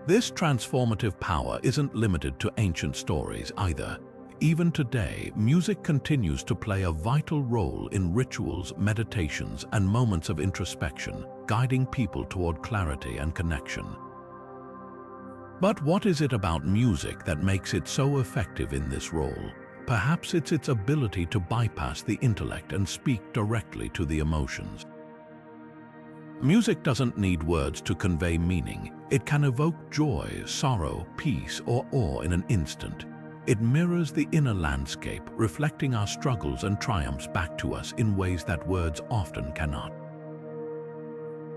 This transformative power isn't limited to ancient stories either. Even today, music continues to play a vital role in rituals, meditations, and moments of introspection, guiding people toward clarity and connection. But what is it about music that makes it so effective in this role? Perhaps it's its ability to bypass the intellect and speak directly to the emotions. Music doesn't need words to convey meaning. It can evoke joy, sorrow, peace, or awe in an instant. It mirrors the inner landscape, reflecting our struggles and triumphs back to us in ways that words often cannot.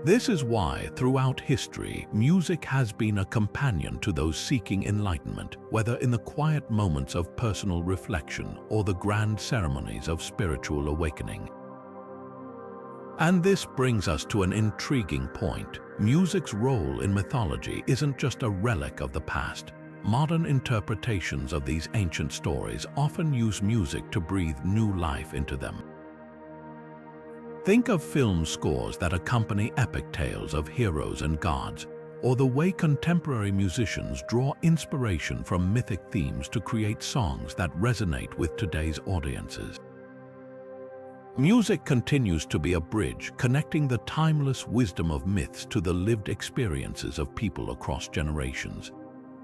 This is why, throughout history, music has been a companion to those seeking enlightenment, whether in the quiet moments of personal reflection or the grand ceremonies of spiritual awakening. And this brings us to an intriguing point. Music's role in mythology isn't just a relic of the past. Modern interpretations of these ancient stories often use music to breathe new life into them. Think of film scores that accompany epic tales of heroes and gods, or the way contemporary musicians draw inspiration from mythic themes to create songs that resonate with today's audiences. Music continues to be a bridge connecting the timeless wisdom of myths to the lived experiences of people across generations.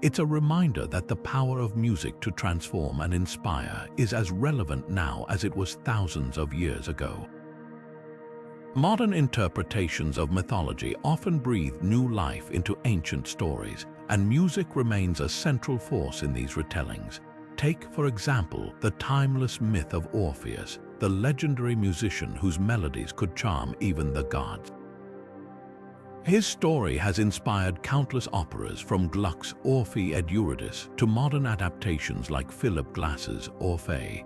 It's a reminder that the power of music to transform and inspire is as relevant now as it was thousands of years ago. Modern interpretations of mythology often breathe new life into ancient stories, and music remains a central force in these retellings. Take, for example, the timeless myth of Orpheus, the legendary musician whose melodies could charm even the gods. His story has inspired countless operas, from Gluck's Orpheus et Eurydice to modern adaptations like Philip Glass's Orpheus.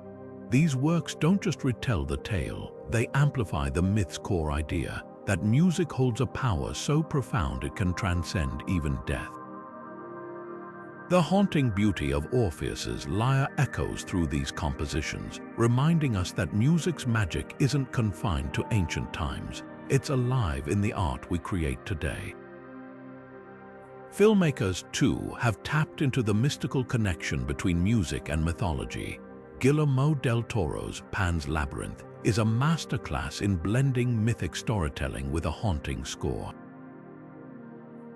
These works don't just retell the tale, they amplify the myth's core idea, that music holds a power so profound it can transcend even death. The haunting beauty of Orpheus's lyre echoes through these compositions, reminding us that music's magic isn't confined to ancient times. It's alive in the art we create today. Filmmakers, too, have tapped into the mystical connection between music and mythology. Guillermo del Toro's Pan's Labyrinth is a masterclass in blending mythic storytelling with a haunting score.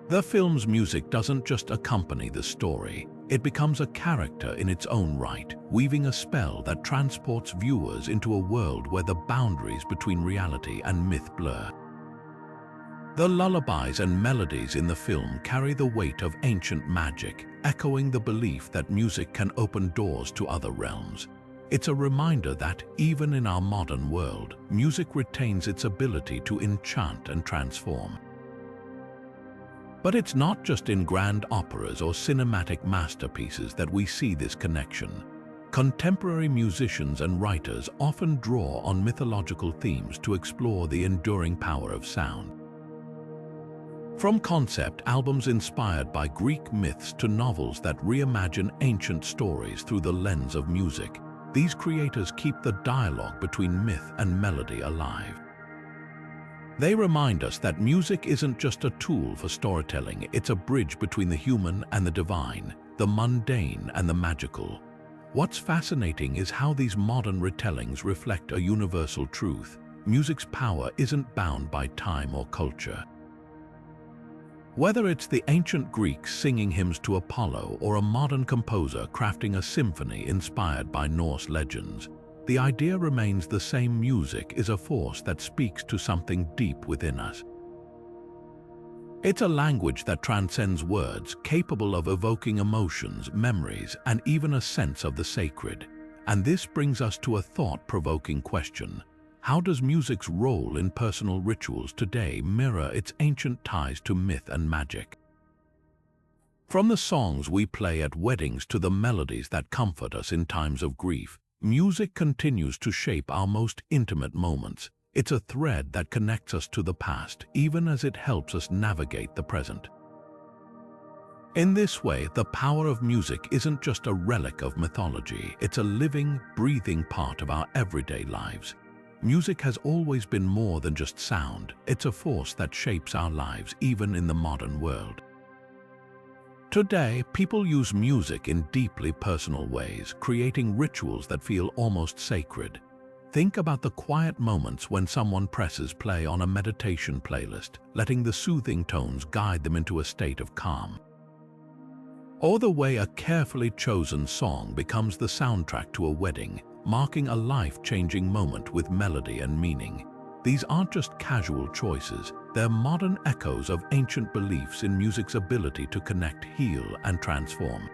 The film's music doesn't just accompany the story, it becomes a character in its own right, weaving a spell that transports viewers into a world where the boundaries between reality and myth blur. The lullabies and melodies in the film carry the weight of ancient magic, echoing the belief that music can open doors to other realms. It's a reminder that, even in our modern world, music retains its ability to enchant and transform. But it's not just in grand operas or cinematic masterpieces that we see this connection. Contemporary musicians and writers often draw on mythological themes to explore the enduring power of sound. From concept albums inspired by Greek myths to novels that reimagine ancient stories through the lens of music, these creators keep the dialogue between myth and melody alive. They remind us that music isn't just a tool for storytelling, it's a bridge between the human and the divine, the mundane and the magical. What's fascinating is how these modern retellings reflect a universal truth. Music's power isn't bound by time or culture. Whether it's the ancient Greeks singing hymns to Apollo or a modern composer crafting a symphony inspired by Norse legends, the idea remains the same: music is a force that speaks to something deep within us. It's a language that transcends words, capable of evoking emotions, memories, and even a sense of the sacred. And this brings us to a thought-provoking question. How does music's role in personal rituals today mirror its ancient ties to myth and magic? From the songs we play at weddings to the melodies that comfort us in times of grief, music continues to shape our most intimate moments. It's a thread that connects us to the past, even as it helps us navigate the present. In this way, the power of music isn't just a relic of mythology, it's a living, breathing part of our everyday lives. Music has always been more than just sound. It's a force that shapes our lives, even in the modern world. Today, people use music in deeply personal ways, creating rituals that feel almost sacred. Think about the quiet moments when someone presses play on a meditation playlist, letting the soothing tones guide them into a state of calm. Or the way a carefully chosen song becomes the soundtrack to a wedding, marking a life-changing moment with melody and meaning. These aren't just casual choices, they're modern echoes of ancient beliefs in music's ability to connect, heal, and transform.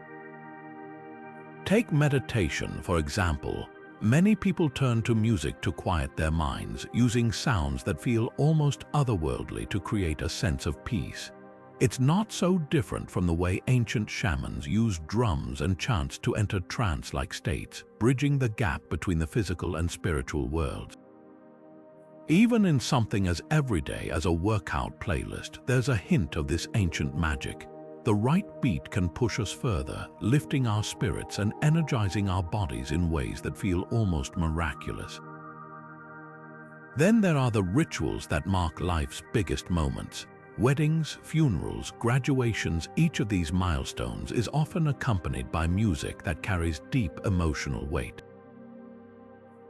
Take meditation, for example. Many people turn to music to quiet their minds, using sounds that feel almost otherworldly to create a sense of peace. It's not so different from the way ancient shamans used drums and chants to enter trance-like states, bridging the gap between the physical and spiritual worlds. Even in something as everyday as a workout playlist, there's a hint of this ancient magic. The right beat can push us further, lifting our spirits and energizing our bodies in ways that feel almost miraculous. Then there are the rituals that mark life's biggest moments. Weddings, funerals, graduations, each of these milestones is often accompanied by music that carries deep emotional weight.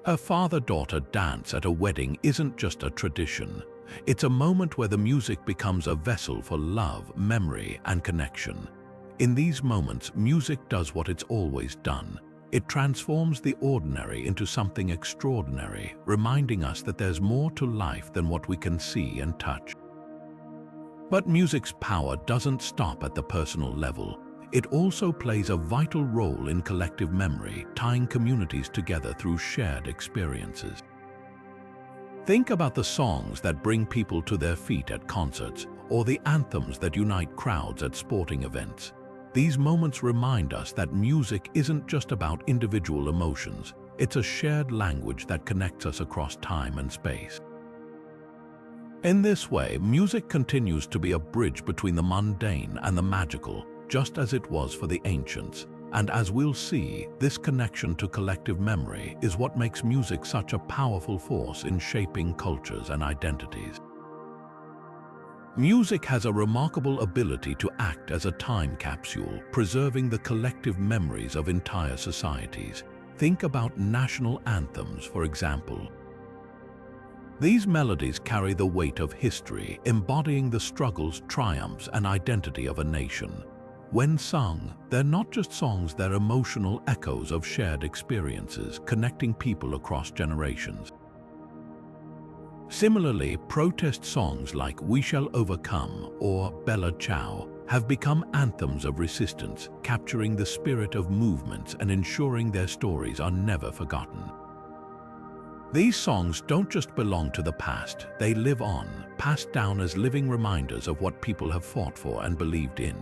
A father-daughter dance at a wedding isn't just a tradition. It's a moment where the music becomes a vessel for love, memory, and connection. In these moments, music does what it's always done. It transforms the ordinary into something extraordinary, reminding us that there's more to life than what we can see and touch. But music's power doesn't stop at the personal level. It also plays a vital role in collective memory, tying communities together through shared experiences. Think about the songs that bring people to their feet at concerts, or the anthems that unite crowds at sporting events. These moments remind us that music isn't just about individual emotions, it's a shared language that connects us across time and space. In this way, music continues to be a bridge between the mundane and the magical, just as it was for the ancients. And as we'll see, this connection to collective memory is what makes music such a powerful force in shaping cultures and identities. Music has a remarkable ability to act as a time capsule, preserving the collective memories of entire societies. Think about national anthems, for example. These melodies carry the weight of history, embodying the struggles, triumphs, and identity of a nation. When sung, they're not just songs, they're emotional echoes of shared experiences, connecting people across generations. Similarly, protest songs like "We Shall Overcome" or "Bella Ciao" have become anthems of resistance, capturing the spirit of movements and ensuring their stories are never forgotten. These songs don't just belong to the past, they live on, passed down as living reminders of what people have fought for and believed in.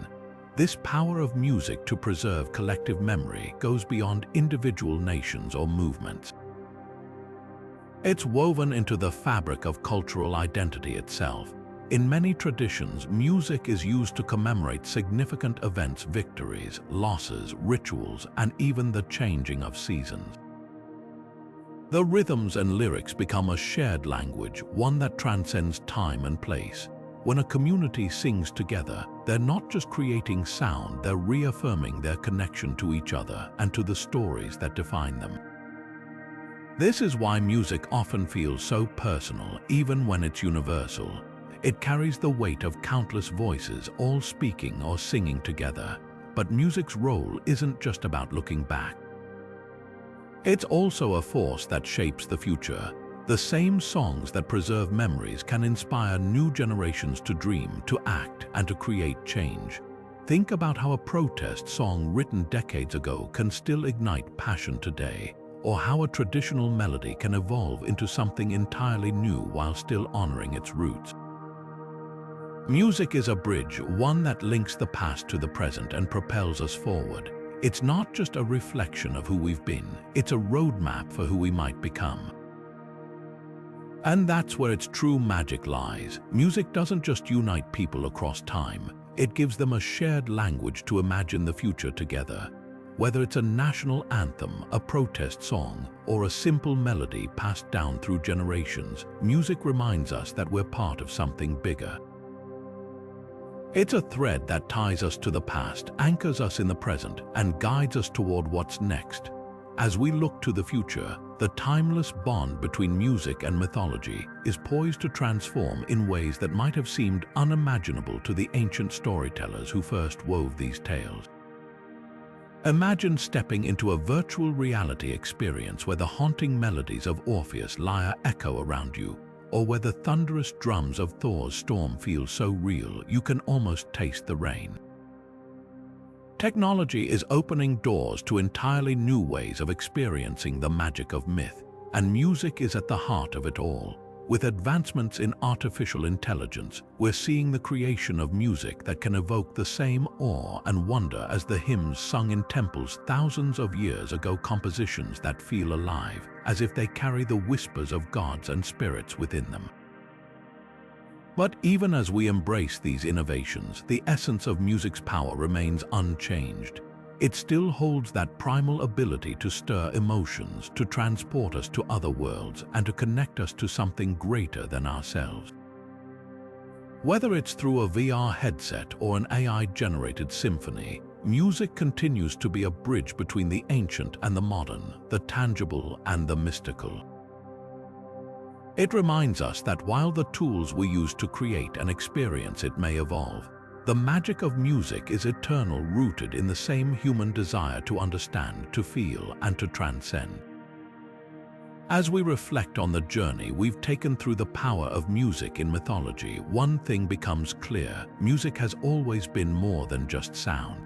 This power of music to preserve collective memory goes beyond individual nations or movements. It's woven into the fabric of cultural identity itself. In many traditions, music is used to commemorate significant events, victories, losses, rituals, and even the changing of seasons. The rhythms and lyrics become a shared language, one that transcends time and place. When a community sings together, they're not just creating sound, they're reaffirming their connection to each other and to the stories that define them. This is why music often feels so personal, even when it's universal. It carries the weight of countless voices, all speaking or singing together. But music's role isn't just about looking back. It's also a force that shapes the future. The same songs that preserve memories can inspire new generations to dream, to act, and to create change. Think about how a protest song written decades ago can still ignite passion today, or how a traditional melody can evolve into something entirely new while still honoring its roots. Music is a bridge, one that links the past to the present and propels us forward. It's not just a reflection of who we've been, it's a roadmap for who we might become. And that's where its true magic lies. Music doesn't just unite people across time, it gives them a shared language to imagine the future together. Whether it's a national anthem, a protest song, or a simple melody passed down through generations, music reminds us that we're part of something bigger. It's a thread that ties us to the past, anchors us in the present, and guides us toward what's next. As we look to the future, the timeless bond between music and mythology is poised to transform in ways that might have seemed unimaginable to the ancient storytellers who first wove these tales. Imagine stepping into a virtual reality experience where the haunting melodies of Orpheus' lyre echo around you, or where the thunderous drums of Thor's storm feel so real you can almost taste the rain. Technology is opening doors to entirely new ways of experiencing the magic of myth, and music is at the heart of it all. With advancements in artificial intelligence, we're seeing the creation of music that can evoke the same awe and wonder as the hymns sung in temples thousands of years ago, compositions that feel alive, as if they carry the whispers of gods and spirits within them. But even as we embrace these innovations, the essence of music's power remains unchanged. It still holds that primal ability to stir emotions, to transport us to other worlds, and to connect us to something greater than ourselves. Whether it's through a VR headset or an AI-generated symphony, music continues to be a bridge between the ancient and the modern, the tangible and the mystical. It reminds us that while the tools we use to create and experience it may evolve, the magic of music is eternal, rooted in the same human desire to understand, to feel, and to transcend. As we reflect on the journey we've taken through the power of music in mythology, one thing becomes clear: music has always been more than just sound.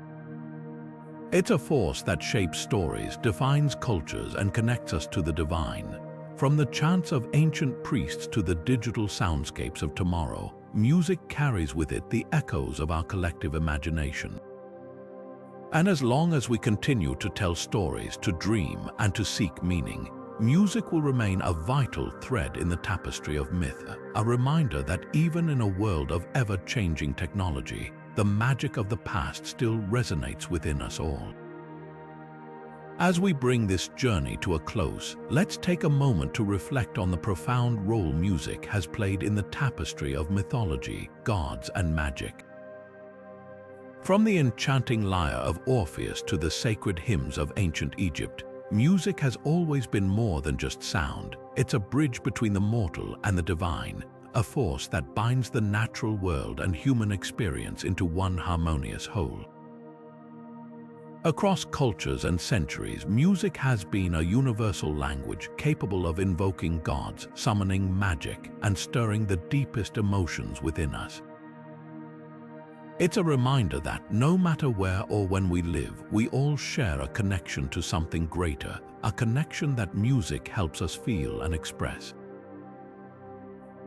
It's a force that shapes stories, defines cultures, and connects us to the divine. From the chants of ancient priests to the digital soundscapes of tomorrow, music carries with it the echoes of our collective imagination. And as long as we continue to tell stories, to dream, and to seek meaning, music will remain a vital thread in the tapestry of myth, a reminder that even in a world of ever-changing technology, the magic of the past still resonates within us all. As we bring this journey to a close, let's take a moment to reflect on the profound role music has played in the tapestry of mythology, gods, and magic. From the enchanting lyre of Orpheus to the sacred hymns of ancient Egypt, music has always been more than just sound. It's a bridge between the mortal and the divine, a force that binds the natural world and human experience into one harmonious whole. Across cultures and centuries, music has been a universal language capable of invoking gods, summoning magic, and stirring the deepest emotions within us. It's a reminder that no matter where or when we live, we all share a connection to something greater, a connection that music helps us feel and express.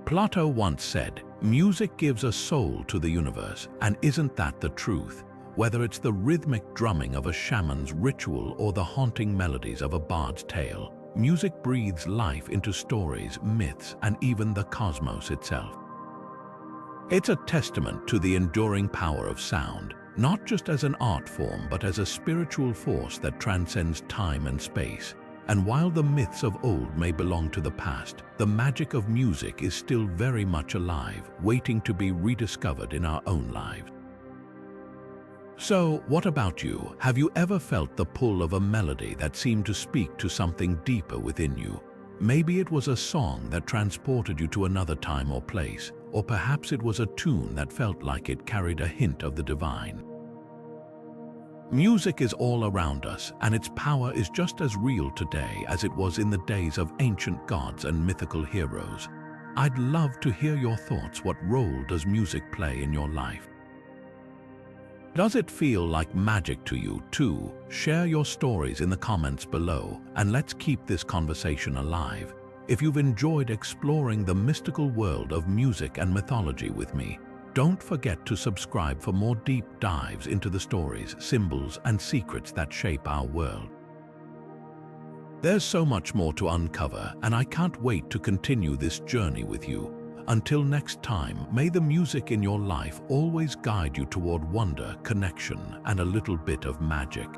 Plato once said, "Music gives a soul to the universe," and isn't that the truth? Whether it's the rhythmic drumming of a shaman's ritual or the haunting melodies of a bard's tale, music breathes life into stories, myths, and even the cosmos itself. It's a testament to the enduring power of sound, not just as an art form but as a spiritual force that transcends time and space. And while the myths of old may belong to the past, the magic of music is still very much alive, waiting to be rediscovered in our own lives. So, what about you? Have you ever felt the pull of a melody that seemed to speak to something deeper within you? Maybe it was a song that transported you to another time or place, or perhaps it was a tune that felt like it carried a hint of the divine. Music is all around us, and its power is just as real today as it was in the days of ancient gods and mythical heroes. I'd love to hear your thoughts. What role does music play in your life? Does it feel like magic to you too? Share your stories in the comments below, and let's keep this conversation alive. If you've enjoyed exploring the mystical world of music and mythology with me, don't forget to subscribe for more deep dives into the stories, symbols, and secrets that shape our world. There's so much more to uncover, and I can't wait to continue this journey with you. Until next time, may the music in your life always guide you toward wonder, connection, and a little bit of magic.